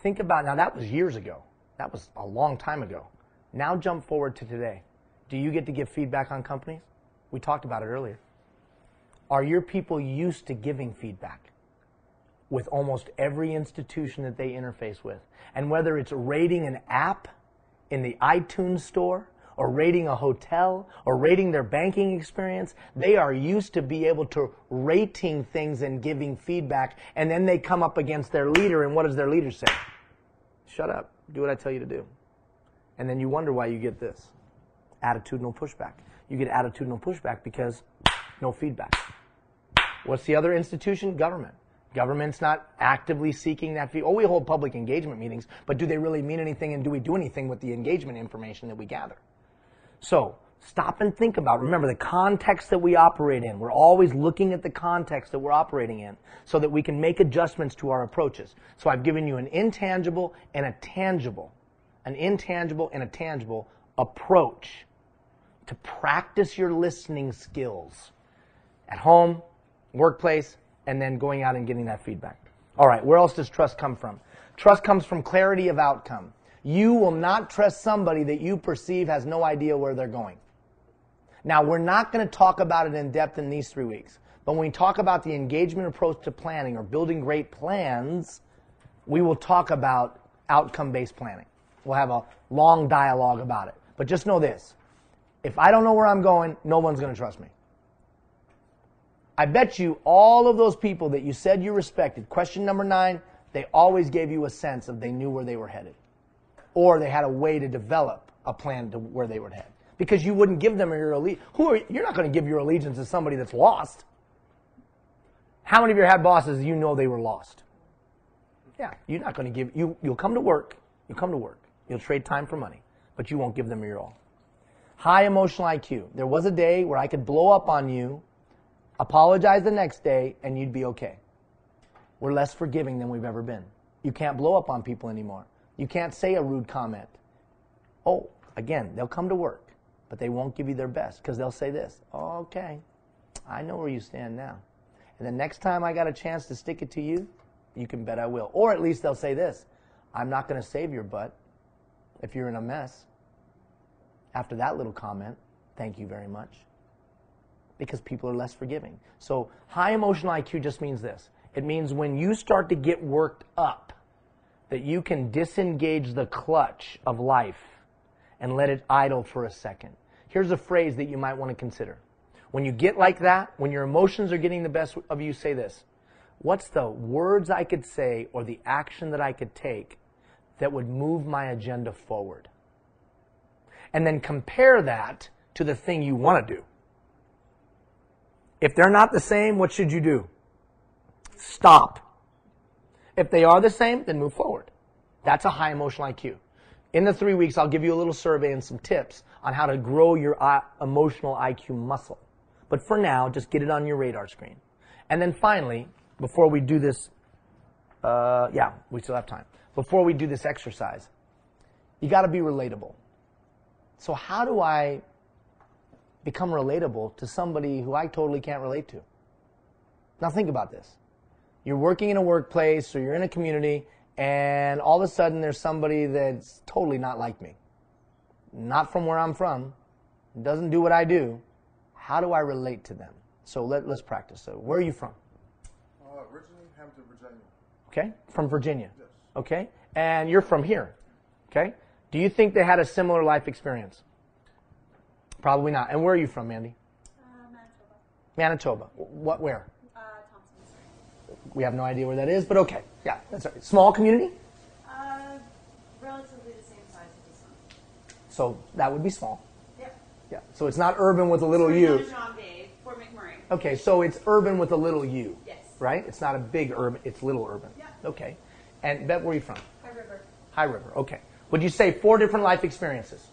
Think about, now that was years ago. That was a long time ago. Now jump forward to today. Do you get to give feedback on companies? We talked about it earlier. Are your people used to giving feedback with almost every institution that they interface with? And whether it's rating an app in the iTunes store, or rating a hotel, or rating their banking experience, they are used to be able to rating things and giving feedback, and then they come up against their leader, and what does their leader say? Shut up, do what I tell you to do. And then you wonder why you get this. Attitudinal pushback. You get attitudinal pushback because no feedback. What's the other institution? Government. Government's not actively seeking that feedback. Oh, we hold public engagement meetings, but do they really mean anything, and do we do anything with the engagement information that we gather? So, stop and think about, remember, the context that we operate in. We're always looking at the context that we're operating in so that we can make adjustments to our approaches. So I've given you an intangible and a tangible approach to practice your listening skills at home, workplace, and then going out and getting that feedback. All right, where else does trust come from? Trust comes from clarity of outcome. You will not trust somebody that you perceive has no idea where they're going. Now, we're not going to talk about it in depth in these 3 weeks, but when we talk about the engagement approach to planning or building great plans, we will talk about outcome-based planning. We'll have a long dialogue about it. But just know this. If I don't know where I'm going, no one's going to trust me. I bet you all of those people that you said you respected, question number 9, they always gave you a sense of they knew where they were headed. Or they had a way to develop a plan to where they would head. Because you wouldn't give them your allegiance. You're not going to give your allegiance to somebody that's lost. How many of you had bosses you know they were lost? Yeah, you're not going to give. You'll come to work. You'll trade time for money. But you won't give them your all. High emotional IQ. There was a day where I could blow up on you, apologize the next day, and you'd be okay. We're less forgiving than we've ever been. You can't blow up on people anymore. You can't say a rude comment. Oh, again, they'll come to work, but they won't give you their best because they'll say this. Oh, okay, I know where you stand now. And the next time I got a chance to stick it to you, you can bet I will. Or at least they'll say this. I'm not going to save your butt if you're in a mess. After that little comment, thank you very much. Because people are less forgiving. So high emotional IQ just means this. It means when you start to get worked up, that you can disengage the clutch of life and let it idle for a second. Here's a phrase that you might want to consider. When you get like that, when your emotions are getting the best of you, say this. What's the words I could say or the action that I could take that would move my agenda forward? And then compare that to the thing you want to do. If they're not the same, what should you do? Stop. If they are the same, then move forward. That's a high emotional IQ. In the 3 weeks, I'll give you a little survey and some tips on how to grow your emotional IQ muscle. But for now, just get it on your radar screen. And then finally, before we do this, we still have time. Before we do this exercise, you got to be relatable. So how do I become relatable to somebody who I totally can't relate to? Now think about this. You're working in a workplace or you're in a community and all of a sudden there's somebody that's totally not like me. Not from where I'm from. Doesn't do what I do. How do I relate to them? So let's practice. So where are you from? Originally Hampton, Virginia. Okay, from Virginia. Yes. Okay, and you're from here. Okay, do you think they had a similar life experience? Probably not. And where are you from, Mandy? Manitoba. Manitoba. What? Where? Thompson, Missouri. We have no idea where that is, but okay. Yeah, that's right. Small community? Relatively the same size as this one. So that would be small. Yep. Yeah. So it's not urban with a little U. Janvier, Fort McMurray. Okay, so it's urban with a little U. Yes. Right? It's not a big urban, it's little urban. Yeah. Okay. And Beth, where are you from? High River. High River. Okay. Would you say 4 different life experiences?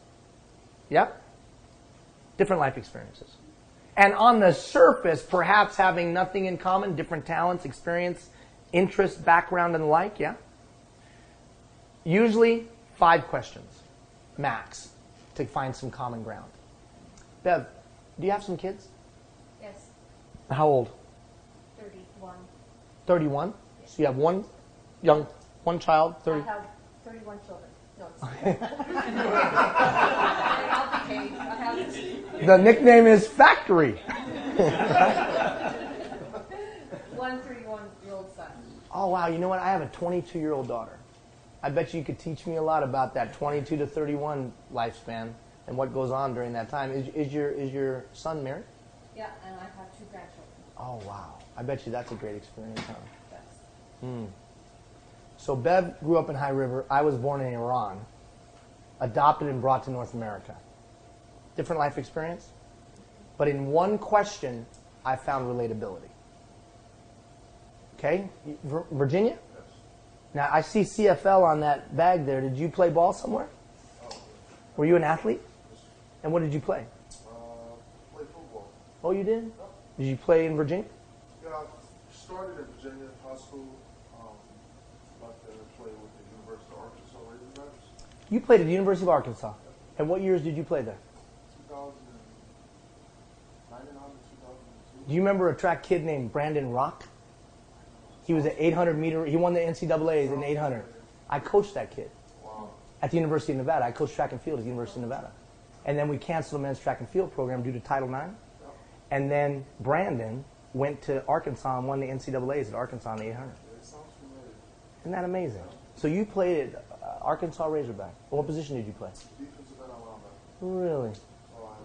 Yep. Different life experiences. And on the surface, perhaps having nothing in common, different talents, experience, interests, background, and the like, yeah? Usually 5 questions, max, to find some common ground. Bev, do you have some kids? Yes, How old? 31. 31? So you have one child, 30. I have 31 children. No, it's healthy case. I have The nickname is Factory. one 31-year-old son. Oh, wow. You know what? I have a 22-year-old daughter. I bet you could teach me a lot about that 22 to 31 lifespan and what goes on during that time. Is your son married? Yeah, and I have 2 grandchildren. Oh, wow. I bet you that's a great experience, huh? Yes. So Bev grew up in High River. I was born in Iran, adopted and brought to North America. Different life experience. But in one question, I found relatability. Okay? Virginia? Yes. Now, I see CFL on that bag there. Did you play ball somewhere? Were you an athlete? And what did you play? Play football. Oh, you did? Did you play in Virginia? Yeah, I started in Virginia high school. Left there and played with the University of Arkansas Razorbacks. You played at the University of Arkansas. And what years did you play there? 2099 to 2002. Do you remember a track kid named Brandon Rock? He was an 800 meter. He won the NCAAs in 800. I coached that kid Wow. at the University of Nevada. I coached track and field at the University of Nevada. And then we canceled the men's track and field program due to Title IX. And then Brandon went to Arkansas and won the NCAAs at Arkansas in the 800. It sounds familiar. Isn't that amazing? So you played at Arkansas Razorback. What position did you play? Defensive end linebacker. Really? So I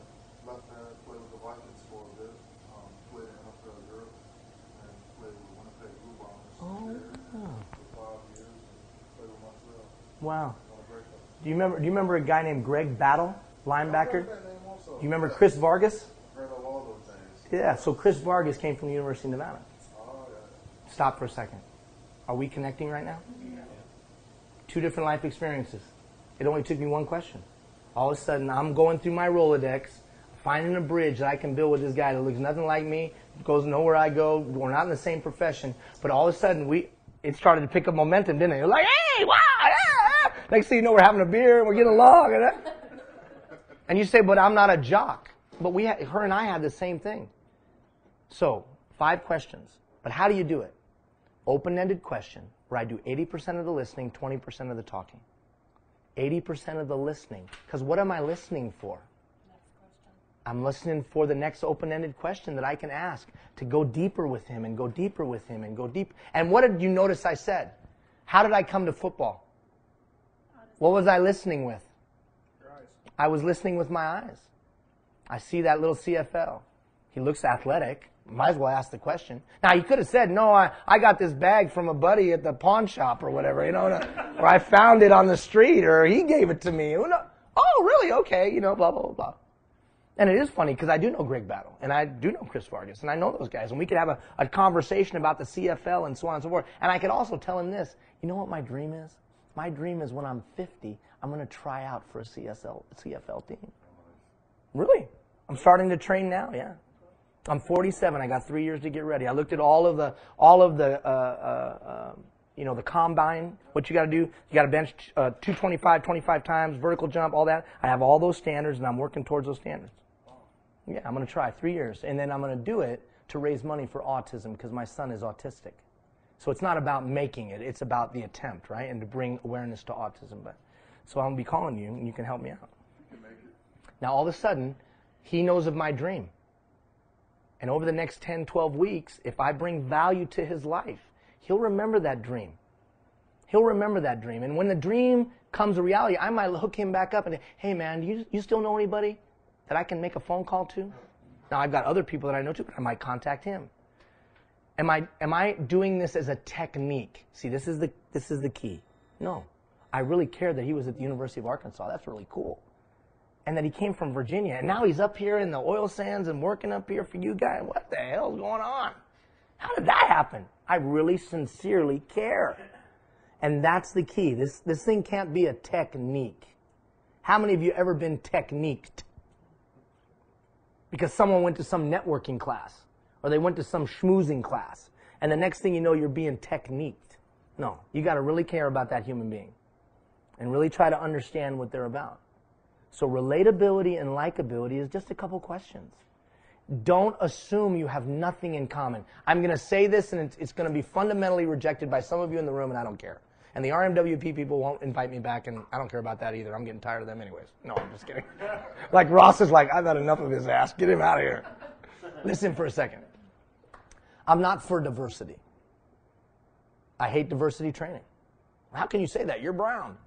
left there, played with the Vikings for a bit, played in NFL Europe, and played with the Winnipeg Blue Bombers for 5 years, and played with Montreal. Wow. On a great play. Do you remember a guy named Greg Battle, linebacker? That name also. Do you remember Chris Vargas? Heard of all those names. Yeah, so Chris Vargas came from the University of Nevada. Oh, yeah. Stop for a second. Are we connecting right now? 2 different life experiences. It only took me one question. All of a sudden, I'm going through my Rolodex, finding a bridge that I can build with this guy that looks nothing like me, goes nowhere I go. We're not in the same profession, but all of a sudden, it started to pick up momentum, didn't it? It was like, hey, wow, yeah. Next thing you know, we're having a beer and we're getting along. And you say, but I'm not a jock. But her and I had the same thing. So, 5 questions. But how do you do it? Open-ended question, where I do 80% of the listening, 20% of the talking. 80% of the listening. Because what am I listening for? I'm listening for the next open-ended question that I can ask to go deeper with him and go deeper with him and go deep. And what did you notice I said? How did I come to football? What was I listening with? Your eyes. I was listening with my eyes. I see that little CFL. He looks athletic. Might as well ask the question. Now, he could have said, no, I got this bag from a buddy at the pawn shop or whatever, or I found it on the street, or he gave it to me. Oh, really? Okay, blah, blah, blah, blah. And it is funny because I do know Greg Battle, and I do know Chris Vargas, and I know those guys, and we could have a conversation about the CFL and so on and so forth. And I could also tell him this. You know what my dream is? My dream is when I'm 50, I'm going to try out for a CFL team. Really? I'm starting to train now, yeah. I'm 47. I got 3 years to get ready. I looked at all of the the combine, what you got to do. You got to bench 225, 25 times, vertical jump, all that. I have all those standards, and I'm working towards those standards. Yeah, I'm going to try 3 years, and then I'm going to do it to raise money for autism because my son is autistic. So it's not about making it. It's about the attempt, right, and to bring awareness to autism. So I'm going to be calling you, and you can help me out. You can make it. Now, all of a sudden, he knows of my dream. And over the next 10, 12 weeks, if I bring value to his life, he'll remember that dream. He'll remember that dream. And when the dream comes a reality, I might hook him back up and say, hey, man, you still know anybody that I can make a phone call to? Now, I've got other people that I know too, but I might contact him. Am I doing this as a technique? See, this is the key. No. I really care that he was at the University of Arkansas. That's really cool. And that he came from Virginia. And now he's up here in the oil sands and working up here for you guys. What the hell's going on? How did that happen? I really sincerely care. And that's the key. This thing can't be a technique. How many of you ever been techniqued? Because someone went to some networking class. Or they went to some schmoozing class. And the next thing you know, you're being techniqued. No. You got to really care about that human being. and really try to understand what they're about. So relatability and likability is just a couple questions. Don't assume you have nothing in common. I'm going to say this, and it's going to be fundamentally rejected by some of you in the room, and I don't care. And the RMWP people won't invite me back, and I don't care about that either. I'm getting tired of them anyways. No, I'm just kidding. Like Ross is like, I've had enough of his ass. Get him out of here. Listen for a second. I'm not for diversity. I hate diversity training. How can you say that? You're brown.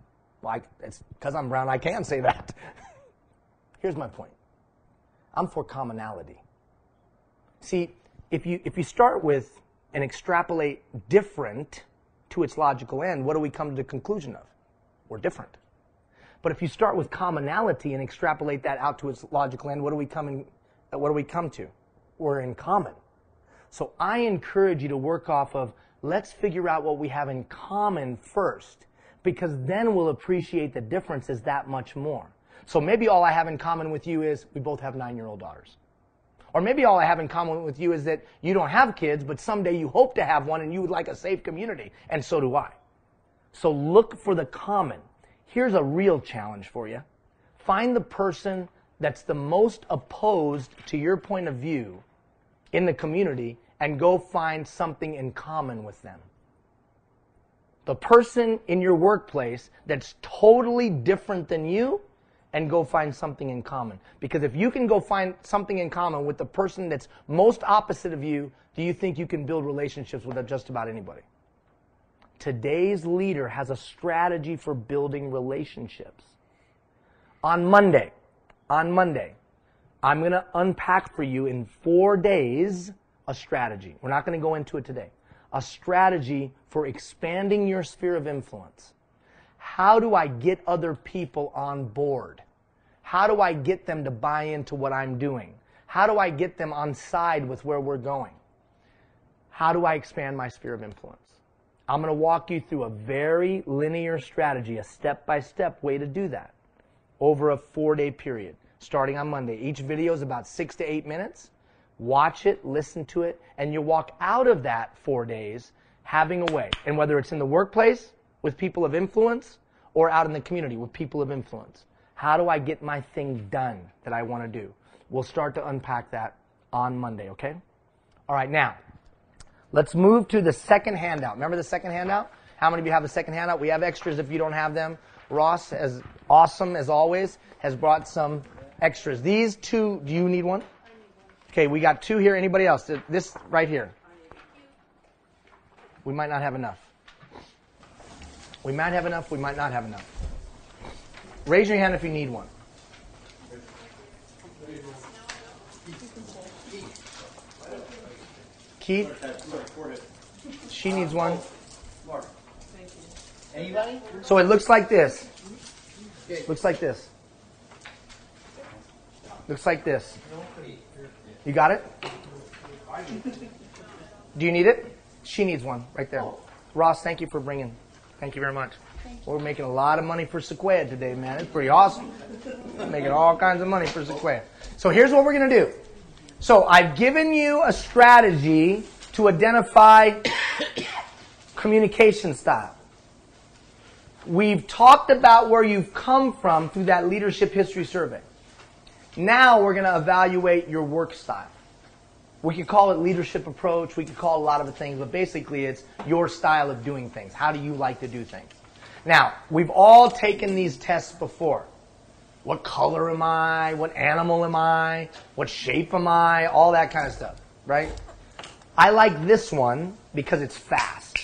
Well, it's because I'm brown, I can say that. Here's my point. I'm for commonality. See, if you start with and extrapolate different to its logical end, what do we come to the conclusion of? We're different. But if you start with commonality and extrapolate that out to its logical end, what do we come to? We're in common. So I encourage you to work off of, let's figure out what we have in common first, because then we'll appreciate the differences that much more. So maybe all I have in common with you is we both have 9-year-old daughters. Or maybe all I have in common with you is that you don't have kids, but someday you hope to have one and you would like a safe community, and so do I. So look for the common. Here's a real challenge for you. Find the person that's the most opposed to your point of view in the community and go find something in common with them. The person in your workplace that's totally different than you, and go find something in common. Because if you can go find something in common with the person that's most opposite of you, do you think you can build relationships with just about anybody? Today's leader has a strategy for building relationships. On Monday, I'm going to unpack for you in 4 days a strategy. We're not going to go into it today. A strategy for expanding your sphere of influence. How do I get other people on board? How do I get them to buy into what I'm doing? How do I get them on side with where we're going? How do I expand my sphere of influence? I'm going to walk you through a very linear strategy, a step-by-step way to do that over a 4-day period, starting on Monday. Each video is about 6 to 8 minutes. Watch it, listen to it, and you walk out of that 4 days having a way. And whether it's in the workplace with people of influence or out in the community with people of influence. How do I get my thing done that I want to do? We'll start to unpack that on Monday, okay? All right, now, let's move to the second handout. Remember the second handout? How many of you have the second handout? We have extras if you don't have them. Ross, as awesome as always, has brought some extras. These two, do you need one? Okay, we got 2 here. Anybody else? This right here. We might not have enough. We might have enough. We might not have enough. Raise your hand if you need one. Keith? She needs one. Anybody? So it looks like this. Looks like this. Looks like this. You got it? Do you need it? She needs one right there. Ross, thank you for bringing. Thank you very much. We're making a lot of money for Sequoia today, man. It's pretty awesome. Making all kinds of money for Sequoia. So here's what we're going to do. So I've given you a strategy to identify communication style. We've talked about where you've come from through that leadership history survey. Now we're going to evaluate your work style. We could call it leadership approach. We could call it a lot of things, but basically it's your style of doing things. How do you like to do things? Now, we've all taken these tests before. What color am I? What animal am I? What shape am I? All that kind of stuff, right? I like this one because it's fast.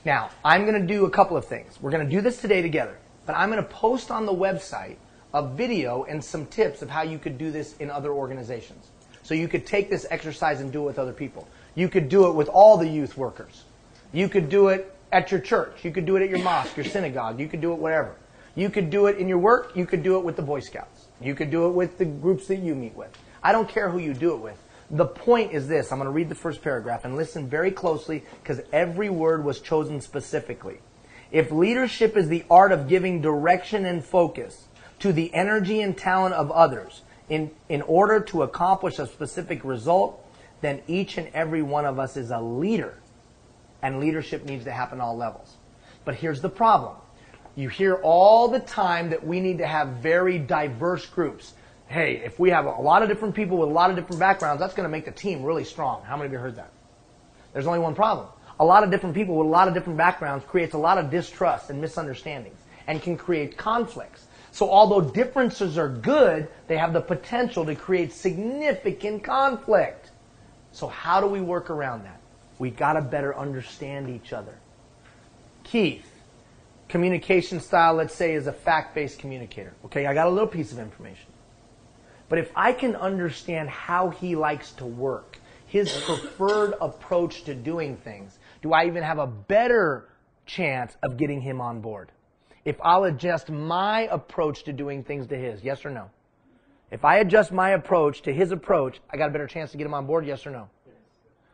Now, I'm going to do a couple of things. We're going to do this today together, but I'm going to post on the website a video and some tips of how you could do this in other organizations. So you could take this exercise and do it with other people. You could do it with all the youth workers. You could do it at your church. You could do it at your mosque, your synagogue. You could do it wherever. You could do it in your work. You could do it with the Boy Scouts. You could do it with the groups that you meet with. I don't care who you do it with. The point is this. I'm going to read the first paragraph and listen very closely because every word was chosen specifically. If leadership is the art of giving direction and focus to the energy and talent of others in order to accomplish a specific result, then each and every one of us is a leader. And leadership needs to happen at all levels. But here's the problem. You hear all the time that we need to have very diverse groups. Hey, if we have a lot of different people with a lot of different backgrounds, that's going to make the team really strong. How many of you heard that? There's only one problem. A lot of different people with a lot of different backgrounds creates a lot of distrust and misunderstandings and can create conflicts. So although differences are good, they have the potential to create significant conflict. So how do we work around that? We got to better understand each other. Keith, communication style, let's say, is a fact-based communicator. Okay, I got a little piece of information. But if I can understand how he likes to work, his preferred approach to doing things, do I even have a better chance of getting him on board? If I'll adjust my approach to doing things to his, yes or no? If I adjust my approach to his approach, I got a better chance to get him on board, yes or no?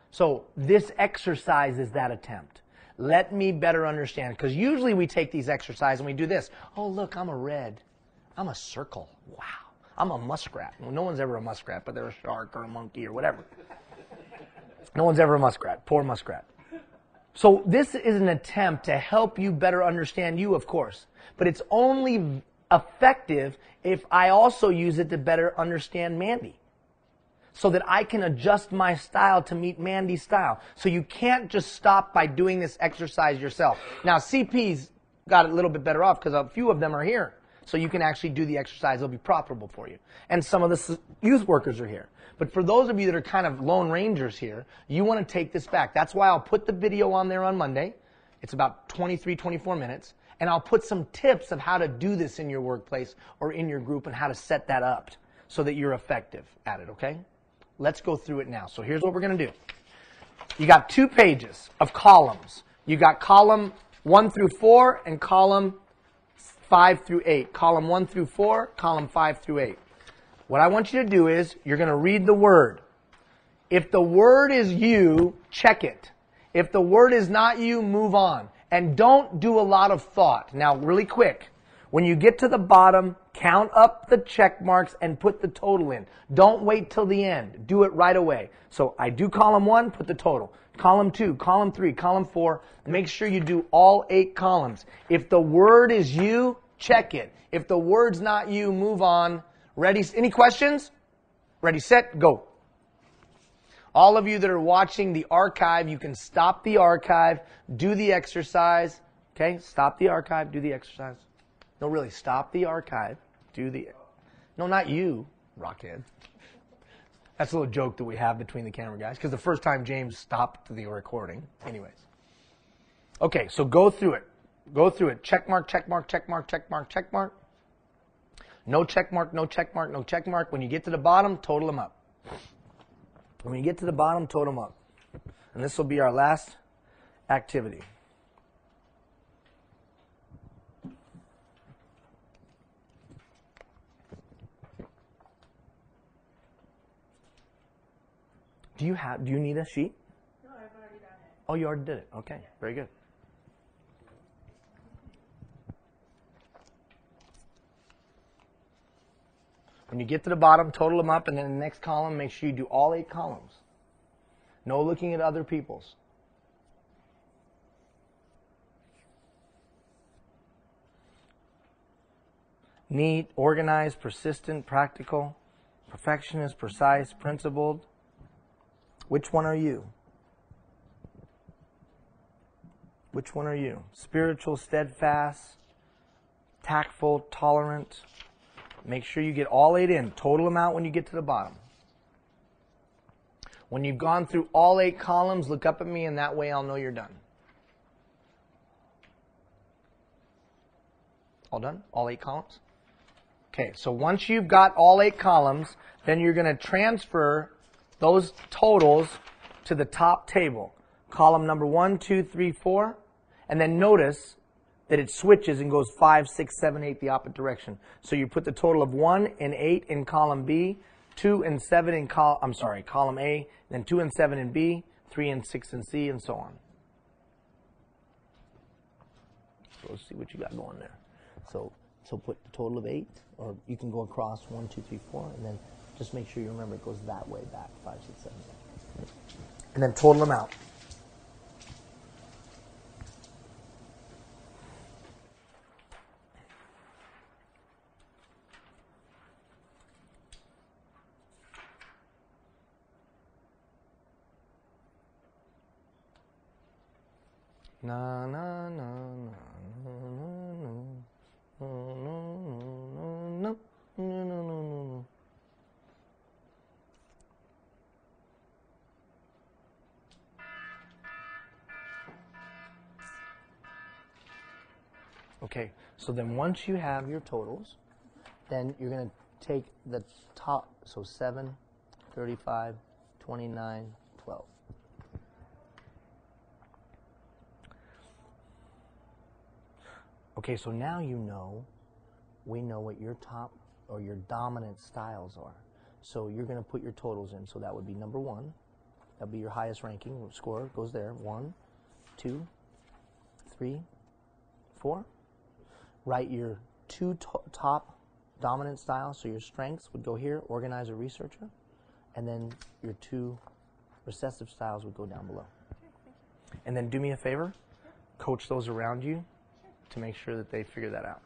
So this exercise is that attempt. Let me better understand. Because usually we take these exercises and we do this. Oh, look, I'm a red. I'm a circle. Wow. I'm a muskrat. Well, no one's ever a muskrat, but they're a shark or a monkey or whatever. No one's ever a muskrat. Poor muskrat. So this is an attempt to help you better understand you, of course. But it's only effective if I also use it to better understand Mandy. So that I can adjust my style to meet Mandy's style. So you can't just stop by doing this exercise yourself. Now, CP's got it a little bit better off because a few of them are here. So you can actually do the exercise. It'll be profitable for you. And some of the youth workers are here. But for those of you that are kind of lone rangers here, you want to take this back. That's why I'll put the video on there on Monday. It's about 23, 24 minutes. And I'll put some tips of how to do this in your workplace or in your group and how to set that up so that you're effective at it, okay? Let's go through it now. So here's what we're going to do. You got 2 pages of columns. You got column 1 through 4 and column 5 through 8. Column 1 through 4, column 5 through 8. What I want you to do is you're going to read the word. If the word is you, check it. If the word is not you, move on. And don't do a lot of thought. Now, really quick. When you get to the bottom, count up the check marks and put the total in. Don't wait till the end. Do it right away. So I do column 1, put the total. Column 2, column 3, column 4. Make sure you do all 8 columns. If the word is you, check it. If the word's not you, move on. Ready? Any questions? Ready, set, go. All of you that are watching the archive, you can stop the archive, do the exercise. Okay, stop the archive, do the exercise. No, really, stop the archive, do the... No, not you, Rockhead. That's a little joke that we have between the camera guys, because the first time James stopped the recording. Anyways. Okay, so go through it. Go through it. Check mark, check mark, check mark, check mark, check mark. No check mark, no check mark, no check mark. When you get to the bottom, total them up. When you get to the bottom, total them up. And this will be our last activity. Do you need a sheet? No, I've already done it. Oh, you already did it. Okay, very good. When you get to the bottom, total them up, and then in the next column, make sure you do all 8 columns. No looking at other people's. Neat, organized, persistent, practical, perfectionist, precise, principled. Which one are you? Which one are you? Spiritual, steadfast, tactful, tolerant. Make sure you get all 8 in. Total them out when you get to the bottom. When you've gone through all 8 columns, look up at me, and that way I'll know you're done. All done? All 8 columns? Okay, so once you've got all 8 columns, then you're going to transfer those totals to the top table. Column number 1, 2, 3, 4. And then notice that it switches and goes 5, 6, 7, 8 the opposite direction. So you put the total of 1 and 8 in column B, 2 and 7 in column A, then 2 and 7 in B, 3 and 6 in C, and so on. So let's see what you got going there. So put the total of 8, or you can go across 1, 2, 3, 4, and then just make sure you remember it goes that way back, 5, 6, 7, 8. And then total them out. Na na na na na na na na na na. Okay, so then once you have your totals, then you're going to take the top, so 7, 35, 29, 12. Okay, so now we know what your top or your dominant styles are. So you're going to put your totals in. So that would be number 1. That would be your highest ranking score. Goes there. 1, 2, 3, 4. Write your 2 top dominant styles. So your strengths would go here, organizer, researcher. And then your 2 recessive styles would go down below. And then do me a favor. Coach those around you to make sure that they figure that out.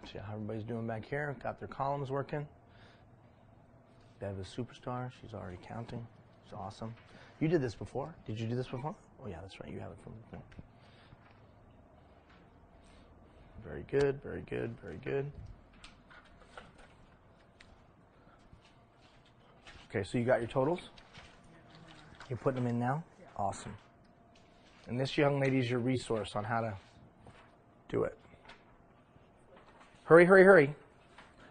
See how everybody's doing back here. Got their columns working. Bev is a superstar. She's already counting. It's awesome. You did this before. Did you do this before? Oh yeah, that's right. You have it from before. Very good, very good, very good. Okay, so you got your totals? You're putting them in now? Awesome. And this young lady is your resource on how to do it. Hurry, hurry, hurry.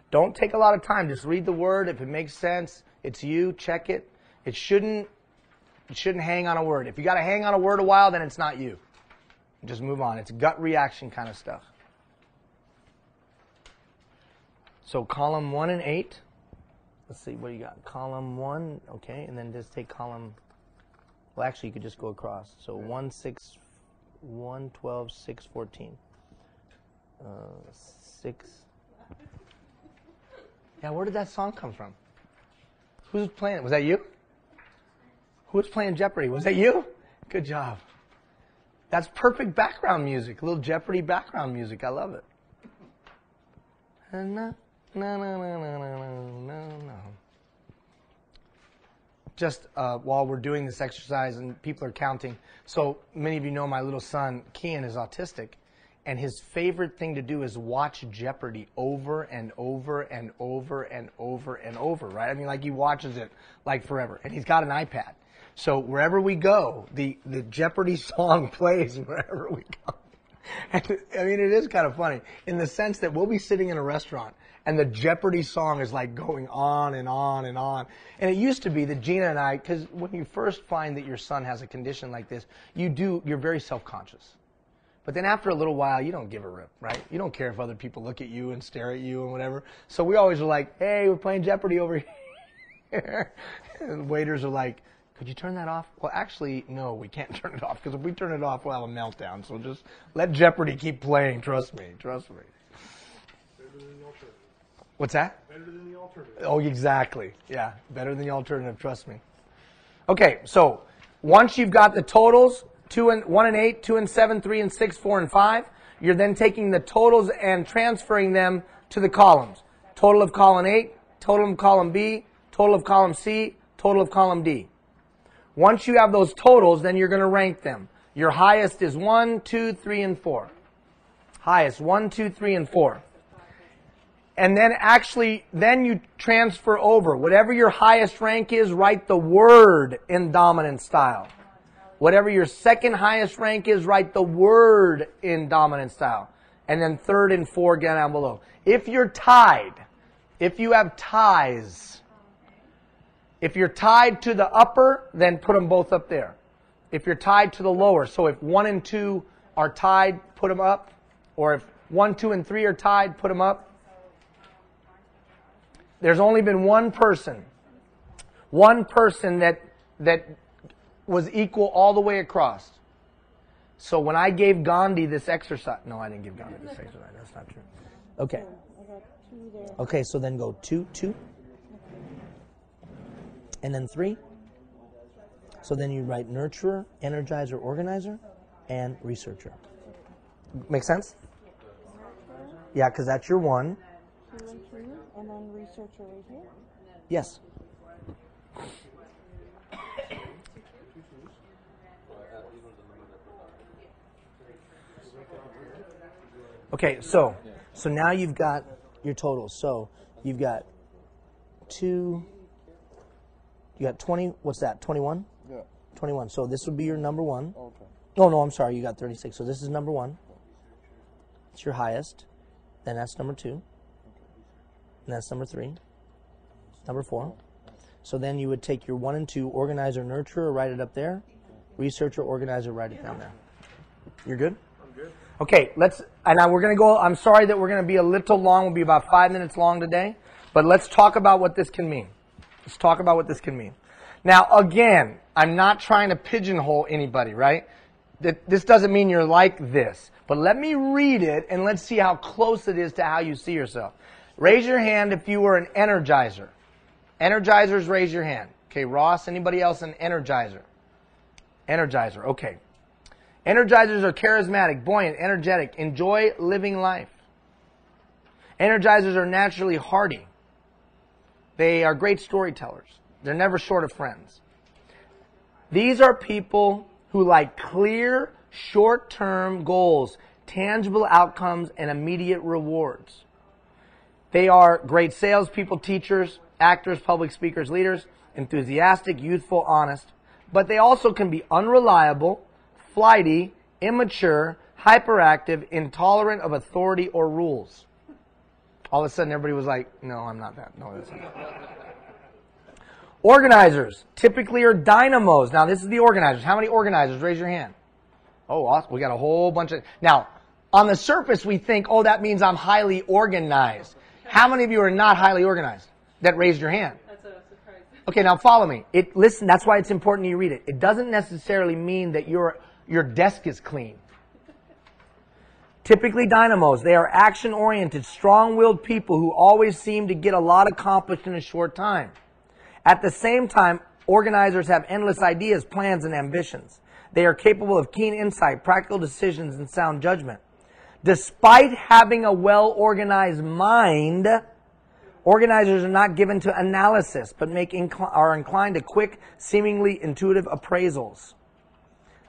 Don't take a lot of time. Just read the word. If it makes sense, it's you. Check it. It shouldn't hang on a word. If you got to hang on a word a while, then it's not you. Just move on. It's gut reaction kind of stuff. So column 1 and 8. Let's see, what do you got? Column 1, okay, and then just take column, well, actually, you could just go across. So 1, 6, 1, 12, 6, 14. 6. Yeah, where did that song come from? Who's playing it? Was that you? Who was playing Jeopardy? Was that you? Good job. That's perfect background music, a little Jeopardy background music. I love it. No. Just while we're doing this exercise and people are counting, so many of you know my little son, Kian, is autistic, and his favorite thing to do is watch Jeopardy over and over and over and over and over, right? I mean, like he watches it like forever, and he's got an iPad. So wherever we go, the Jeopardy song plays wherever we go. And, I mean, it is kind of funny in the sense that we'll be sitting in a restaurant and the Jeopardy song is like going on and on and on. And it used to be that Gina and I, because when you first find that your son has a condition like this, you're very self-conscious. But then after a little while, you don't give a rip, right? You don't care if other people look at you and stare at you and whatever. So we always are like, hey, we're playing Jeopardy over here. And waiters are like, could you turn that off? Well, actually, no, we can't turn it off, because if we turn it off, we'll have a meltdown. So just let Jeopardy keep playing. Trust me. Trust me. Better than the alternative. What's that? Better than the alternative. Oh, exactly. Yeah, better than the alternative. Trust me. Okay, so once you've got the totals, 1 and 8, 2 and 7, 3 and 6, 4 and 5, you're then taking the totals and transferring them to the columns. Total of column 8, total of column B, total of column C, total of column D. Once you have those totals, then you're going to rank them. Your highest is 1, 2, 3, and 4. Highest, 1, 2, 3, and 4. And then then you transfer over. Whatever your highest rank is, write the word in dominant style. Whatever your second highest rank is, write the word in dominant style. And then 3rd and 4 get down below. If you're tied, if you have ties, if you're tied to the upper, then put them both up there. If you're tied to the lower, so if 1 and 2 are tied, put them up. Or if 1, 2, and 3 are tied, put them up. There's only been one person that was equal all the way across. So when I gave Gandhi this exercise, no, I didn't give Gandhi this exercise. That's not true. Okay. Okay, so then go 2, 2. And then 3. So then you write nurturer, energizer, organizer, and researcher. Make sense? Yeah, because that's your 1. researcher right here? Yes. Okay, so now you've got your totals. So you've got 2, you got 20, what's that, 21? Yeah. 21. So this would be your number 1. Okay. Oh, no, I'm sorry, you got 36. So this is number 1. It's your highest. Then that's number 2. And that's number 3. Number 4. So then you would take your 1 and 2, organizer, nurturer, write it up there. Researcher, organizer, write it down there. You're good? I'm good. Okay, and now we're going to go, I'm sorry that we're going to be a little long. We'll be about 5 minutes long today. But let's talk about what this can mean. Let's talk about what this can mean. Now, again, I'm not trying to pigeonhole anybody, right? This doesn't mean you're like this. But let me read it, and let's see how close it is to how you see yourself. Raise your hand if you were an energizer. Energizers, raise your hand. Okay, Ross, anybody else an energizer? Energizer, okay. Energizers are charismatic, buoyant, energetic, enjoy living life. Energizers are naturally hardy. They are great storytellers. They're never short of friends. These are people who like clear, short-term goals, tangible outcomes, and immediate rewards. They are great salespeople, teachers, actors, public speakers, leaders, enthusiastic, youthful, honest. But they also can be unreliable, flighty, immature, hyperactive, intolerant of authority or rules. All of a sudden, everybody was like, no, I'm not that. No, that's not. Organizers typically are dynamos. Now, this is the organizers. How many organizers? Raise your hand. Oh, awesome. We got a whole bunch of... Now, on the surface, we think, oh, that means I'm highly organized. How many of you are not highly organized that raised your hand? That's a surprise. Okay, now follow me. Listen, that's why it's important you read it. It doesn't necessarily mean that your desk is clean. Typically dynamos. They are action-oriented, strong-willed people who always seem to get a lot accomplished in a short time. At the same time, organizers have endless ideas, plans, and ambitions. They are capable of keen insight, practical decisions, and sound judgment. Despite having a well-organized mind, organizers are not given to analysis, but are inclined to quick, seemingly intuitive appraisals.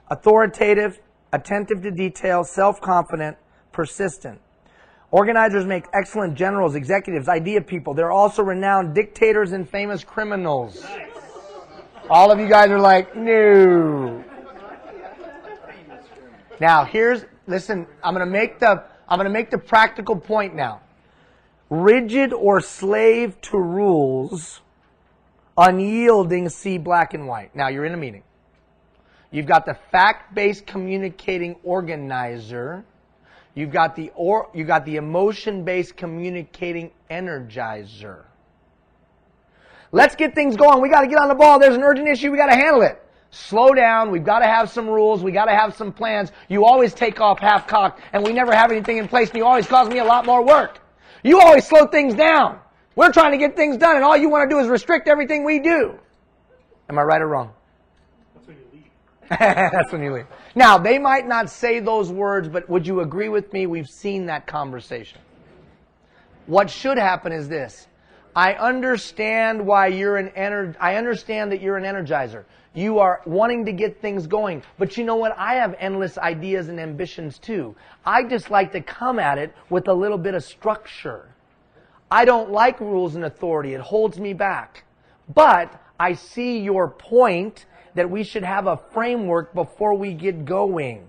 Authoritative, attentive to detail, self-confident, persistent. Organizers make excellent generals, executives, idea people. They're also renowned dictators and famous criminals. Nice. All of you guys are like, no. Now, listen, I'm going to make the practical point now. Rigid or slave to rules, unyielding, see black and white. Now, you're in a meeting. You've got the fact-based communicating organizer. You've got the emotion-based communicating energizer. Let's get things going. We got to get on the ball. There's an urgent issue. We got to handle it. Slow down. We've got to have some rules. We got to have some plans. You always take off half-cocked, and we never have anything in place, and you always cause me a lot more work. You always slow things down. We're trying to get things done, and all you want to do is restrict everything we do. Am I right or wrong? That's when you leave. That's when you leave. Now, they might not say those words, but would you agree with me? We've seen that conversation. What should happen is this. I understand why I understand that you're an energizer. You are wanting to get things going. But you know what? I have endless ideas and ambitions too. I just like to come at it with a little bit of structure. I don't like rules and authority. It holds me back. But I see your point that we should have a framework before we get going.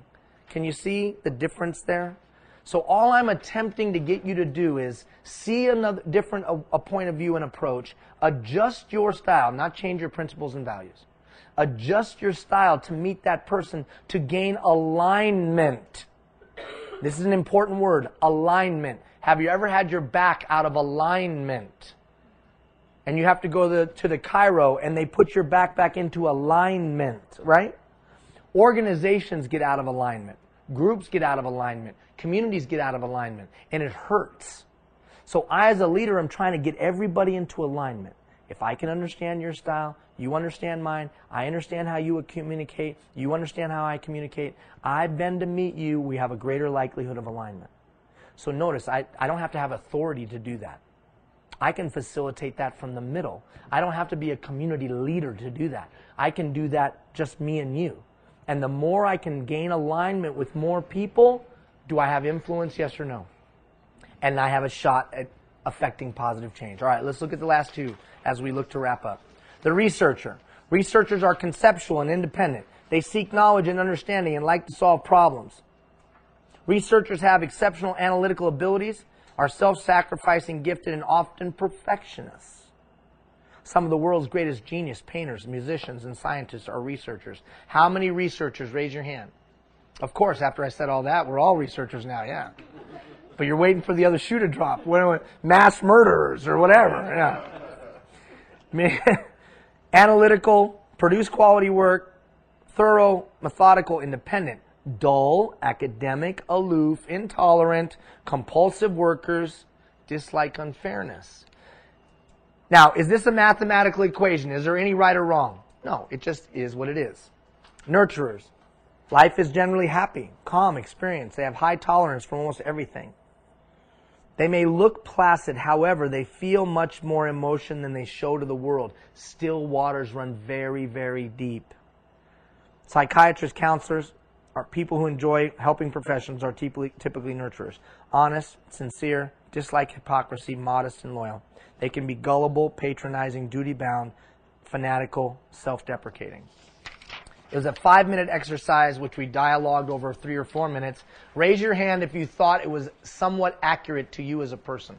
Can you see the difference there? So all I'm attempting to get you to do is see another different a point of view and approach, adjust your style, not change your principles and values. Adjust your style to meet that person to gain alignment. This is an important word, alignment. Have you ever had your back out of alignment? And you have to go to the chiro and they put your back into alignment, right? Organizations get out of alignment. Groups get out of alignment. Communities get out of alignment. And it hurts. So I, as a leader, am trying to get everybody into alignment. If I can understand your style, you understand mine, I understand how you would communicate, you understand how I communicate, I bend to meet you, we have a greater likelihood of alignment. So notice, I don't have to have authority to do that. I can facilitate that from the middle. I don't have to be a community leader to do that. I can do that just me and you. And the more I can gain alignment with more people, do I have influence, yes or no? And I have a shot at affecting positive change. All right, let's look at the last two as we look to wrap up. The researcher. Researchers are conceptual and independent. They seek knowledge and understanding and like to solve problems. Researchers have exceptional analytical abilities, are self-sacrificing, gifted, and often perfectionists. Some of the world's greatest genius painters, musicians, and scientists are researchers. How many researchers? Raise your hand. Of course, after I said all that, we're all researchers now, yeah. But you're waiting for the other shoe to drop. Mass murderers or whatever. Yeah. Analytical, produce quality work, thorough, methodical, independent. Dull, academic, aloof, intolerant, compulsive workers, dislike unfairness. Now, is this a mathematical equation? Is there any right or wrong? No, it just is what it is. Nurturers. Life is generally happy, calm experience. They have high tolerance for almost everything. They may look placid, however, they feel much more emotion than they show to the world. Still waters run very, very deep. Psychiatrists, counselors, are people who enjoy helping professions are typically nurturers. Honest, sincere, dislike hypocrisy, modest, and loyal. They can be gullible, patronizing, duty-bound, fanatical, self-deprecating. It was a 5-minute exercise which we dialogued over 3 or 4 minutes. Raise your hand if you thought it was somewhat accurate to you as a person.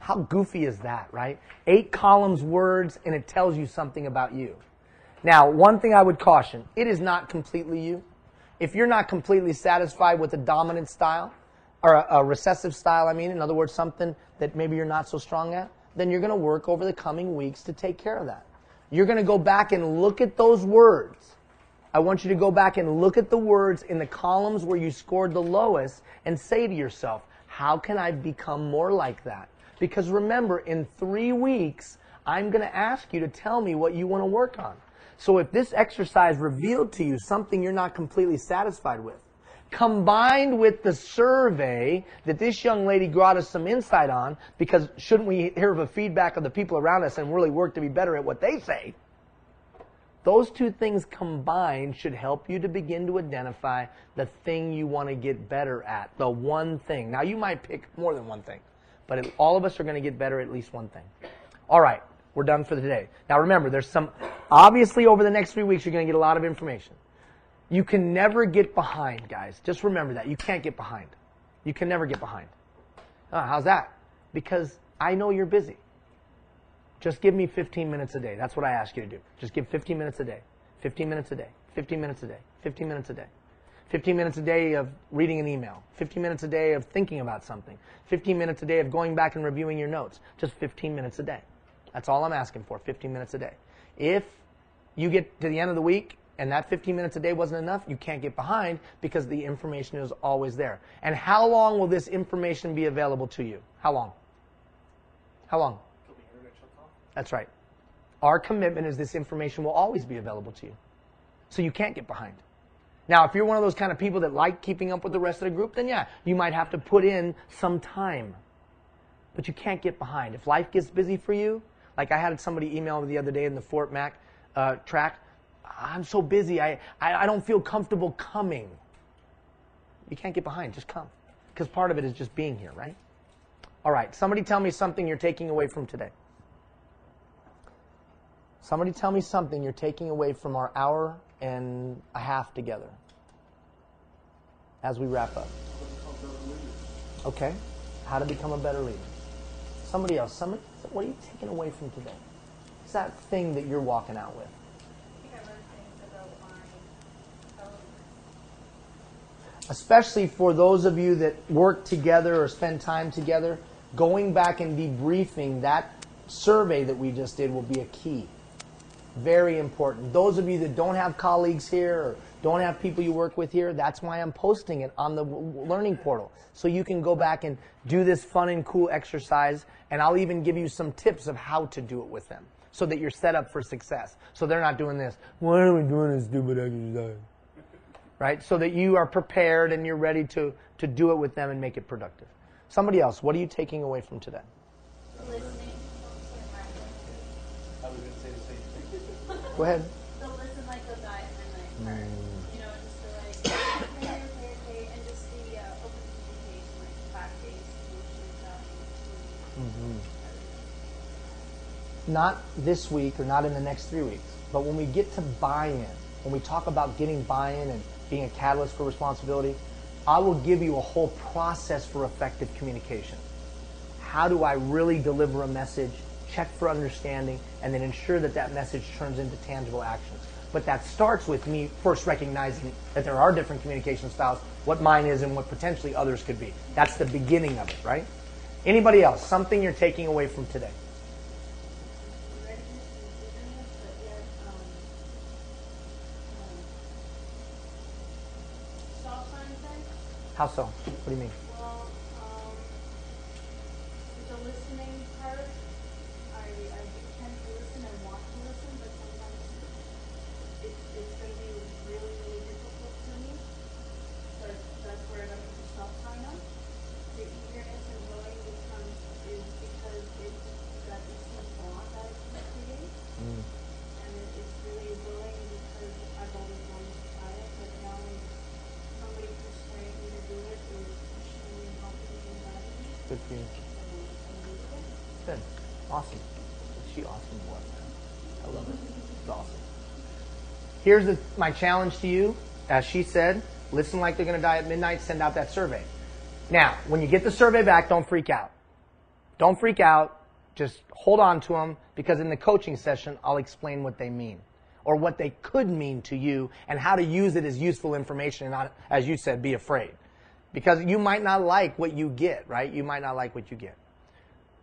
How goofy is that, right? 8 columns words and it tells you something about you. Now, one thing I would caution, it is not completely you. If you're not completely satisfied with a dominant style, or a recessive style, in other words, something that maybe you're not so strong at, then you're going to work over the coming weeks to take care of that. You're going to go back and look at those words. I want you to go back and look at the words in the columns where you scored the lowest and say to yourself, how can I become more like that? Because remember, in 3 weeks, I'm going to ask you to tell me what you want to work on. So if this exercise revealed to you something you're not completely satisfied with, combined with the survey that this young lady brought us some insight on, because shouldn't we hear the feedback of the people around us and really work to be better at what they say? Those 2 things combined should help you to begin to identify the thing you want to get better at, the one thing. Now, you might pick more than one thing, but all of us are going to get better at least one thing. All right, we're done for today. Now, remember, obviously over the next 3 weeks, you're going to get a lot of information. You can never get behind, guys. Just remember that. You can't get behind. You can never get behind. How's that? Because I know you're busy. Just give me 15 minutes a day. That's what I ask you to do. Just give 15 minutes a day. 15 minutes a day. 15 minutes a day. 15 minutes a day. 15 minutes a day of reading an email. 15 minutes a day of thinking about something. 15 minutes a day of going back and reviewing your notes. Just 15 minutes a day. That's all I'm asking for, 15 minutes a day. If you get to the end of the week and that 15 minutes a day wasn't enough, you can't get behind because the information is always there. And how long will this information be available to you? How long? How long? Till the internet shuts off. That's right. Our commitment is this information will always be available to you. So you can't get behind. Now, if you're one of those kind of people that like keeping up with the rest of the group, then yeah, you might have to put in some time. But you can't get behind. If life gets busy for you, like I had somebody email me the other day in the Fort Mac track, I'm so busy, I don't feel comfortable coming. You can't get behind, just come. Because part of it is just being here, right? All right, somebody tell me something you're taking away from today. Somebody tell me something you're taking away from our hour and a half together as we wrap up. Okay, how to become a better leader. Somebody else, what are you taking away from today? What's that thing that you're walking out with? I think I learned things about my own. Especially for those of you that work together or spend time together, going back and debriefing that survey that we just did will be a key. Very important. Those of you that don't have colleagues here or don't have people you work with here, that's why I'm posting it on the learning portal. So you can go back and do this fun and cool exercise, and I'll even give you some tips of how to do it with them so that you're set up for success. So they're not doing this, why are we doing this stupid exercise? Right? So that you are prepared and you're ready to do it with them and make it productive. Somebody else, what are you taking away from today? Listening. I was going to say the same thing. Go ahead. They'll listen like they'll die at midnight part. You know, just to like, okay, and just the open communication, like fact-based solutions, Not this week or not in the next 3 weeks, but when we get to buy-in, when we talk about getting buy-in and being a catalyst for responsibility, I will give you a whole process for effective communication. How do I really deliver a message, check for understanding, and then ensure that that message turns into tangible actions? But that starts with me first recognizing that there are different communication styles, what mine is and what potentially others could be. That's the beginning of it, right? Anybody else? Something you're taking away from today? stop sign thing. How so? What do you mean? Well, with the listening part, I do tend to listen and want to listen, but sometimes it's going to be really, really difficult for me. But that's where I got to put the stop sign on. The eagerness and willing becomes is because it's that instant bond that it can create. And it's really willing because I've always wanted to try it, but now somebody persuading me to do it is pushing me and helping me and guiding me. Good for you. Good. Awesome. She awesome was. I love it. It's awesome. Here's my challenge to you. As she said, listen like they're going to die at midnight, send out that survey. Now, when you get the survey back, don't freak out. Don't freak out. Just hold on to them, because in the coaching session, I'll explain what they mean or what they could mean to you and how to use it as useful information and not, as you said, be afraid. Because you might not like what you get, right? You might not like what you get.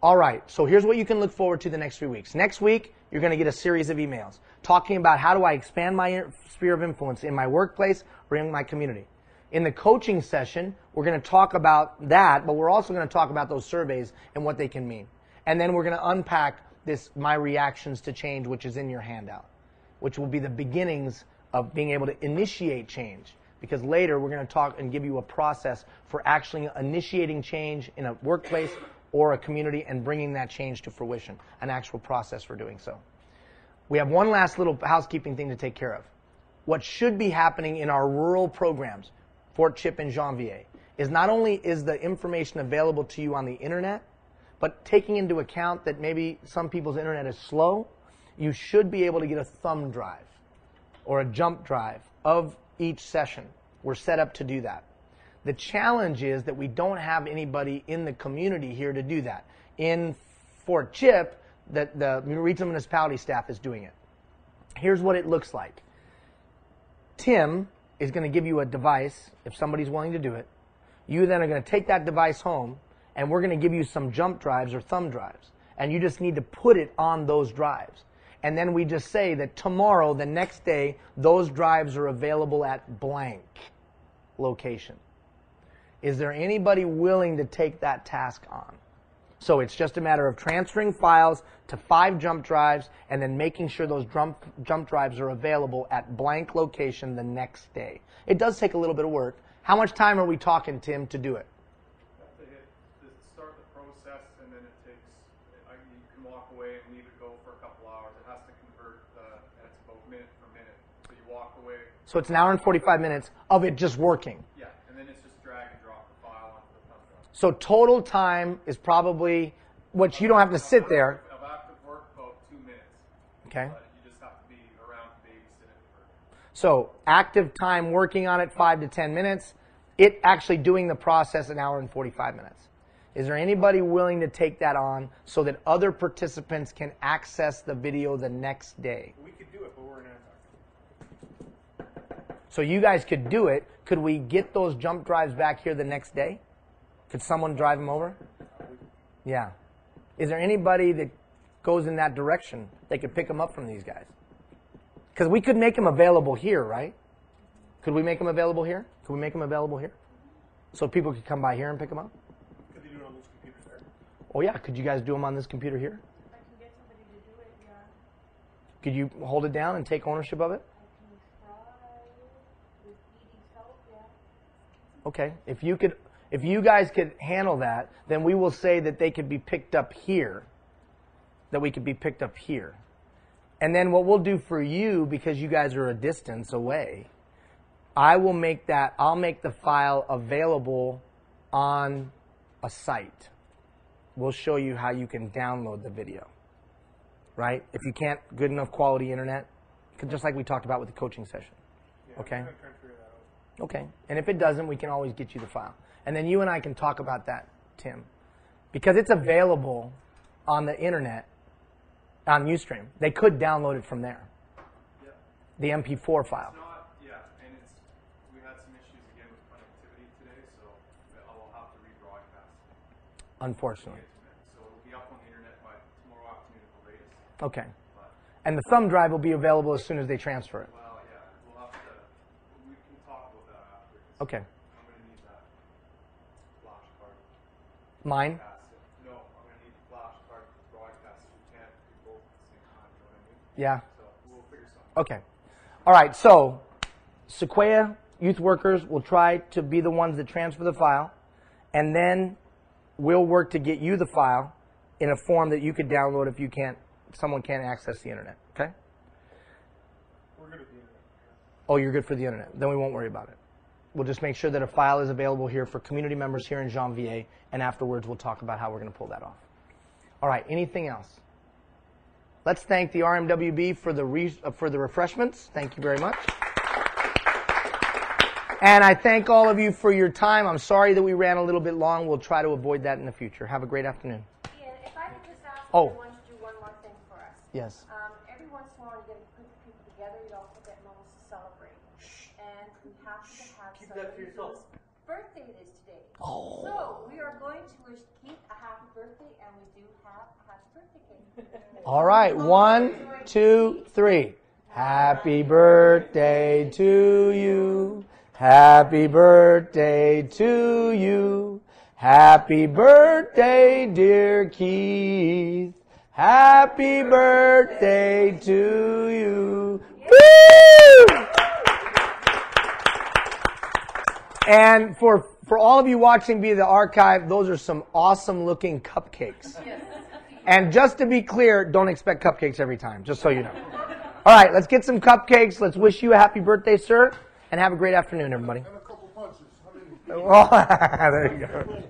All right, so here's what you can look forward to the next 3 weeks. Next week, you're going to get a series of emails talking about how do I expand my sphere of influence in my workplace or in my community. In the coaching session, we're going to talk about that, but we're also going to talk about those surveys and what they can mean. And then we're going to unpack this, my reactions to change, which is in your handout, which will be the beginnings of being able to initiate change. Because later we're going to talk and give you a process for actually initiating change in a workplace or a community and bringing that change to fruition, an actual process for doing so. We have one last little housekeeping thing to take care of. What should be happening in our rural programs, Fort Chip and Janvier, is not only is the information available to you on the internet, but taking into account that maybe some people's internet is slow, you should be able to get a thumb drive or a jump drive of each session. We're set up to do that. The challenge is that we don't have anybody in the community here to do that. In Fort Chip, the regional municipality staff is doing it. Here's what it looks like. Tim is going to give you a device if somebody's willing to do it. You then are going to take that device home, and we're going to give you some jump drives or thumb drives. And you just need to put it on those drives. And then we just say that tomorrow, the next day, those drives are available at blank location. Is there anybody willing to take that task on? So it's just a matter of transferring files to 5 jump drives and then making sure those jump drives are available at blank location the next day. It does take a little bit of work. How much time are we talking, Tim, to do it? You have to start the process, and then it takes, you can walk away and leave it go for a couple hours. It has to convert, and it's about minute for minute. So you walk away. So it's an hour and 45 minutes of it just working. Yeah, and then it's just drag and drop the file onto the thumb drive. So total time is probably, which you don't have to sit there. Of active work, about 2 minutes. Okay. But you just have to be around to babysit it for. So active time working on it, 5 to 10 minutes. It actually doing the process, an hour and 45 minutes. Is there anybody willing to take that on so that other participants can access the video the next day? We could do it, but we're in Antarctica. So you guys could do it. Could we get those jump drives back here the next day? Could someone drive them over? Yeah. Is there anybody that goes in that direction that could pick them up from these guys? Because we could make them available here, right? Could we make them available here? Could we make them available here? So people could come by here and pick them up? Could they do it on those computers there? Oh yeah, could you guys do them on this computer here? I can get somebody to do it, yeah. Could you hold it down and take ownership of it? I can try with Edie's help, yeah. Okay. If you could, If you guys could handle that, then we will say that they could be picked up here. That we could be picked up here. And then what we'll do for you, because you guys are a distance away, I'll make the file available on a site. We'll show you how you can download the video. Right? If you can't, good enough quality internet, just like we talked about with the coaching session. Yeah, Okay? I'm trying to figure that out. Okay. And if it doesn't, we can always get you the file. And then you and I can talk about that, Tim. Because it's available on the internet, on Ustream. They could download it from there. Yeah. The MP4 file. It's not, yeah, and we had some issues again with connectivity today, so I'll have to rebroadcast. Unfortunately. So it'll be up on the internet by tomorrow afternoon at the latest. Okay. But, And the thumb drive will be available as soon as they transfer it. well, yeah, we'll have to, we can talk about that after. 'Cause Okay. I'm going to need that flash card. Mine? No, I'm going to need the flash card to broadcast. We can't do both at the same time, you know what I mean? Yeah. So we'll figure something. Okay. All right. So Sequoia youth workers will try to be the ones that transfer the file, and then we'll work to get you the file in a form that you could download if you can't, someone can't access the internet. Okay? We're good at the internet. Oh, you're good for the internet. Then we won't worry about it. We'll just make sure that a file is available here for community members here in Janvier, and afterwards we'll talk about how we're going to pull that off. All right, anything else? Let's thank the RMWB for the refreshments. Thank you very much. And I thank all of you for your time. I'm sorry that we ran a little bit long. We'll try to avoid that in the future. Have a great afternoon. Ian, if I could just ask Oh. everyone to do one more thing for us. Yes. Every once in a while, you get a group of people together, you also get moments to celebrate. And we have to have Keep that for yourself. whose birthday it is today. Oh. So we are going to wish Keith a happy birthday, and we do have a happy birthday cake. All right, 1, 2, 3. Happy birthday to you. Happy birthday to you. Happy birthday, dear Keith. Happy birthday to you. Woo! And for all of you watching via the archive, those are some awesome looking cupcakes. And just to be clear, don't expect cupcakes every time, just so you know. All right, let's get some cupcakes. Let's wish you a happy birthday, sir, and have a great afternoon, everybody. And a couple punches. Oh, there you go.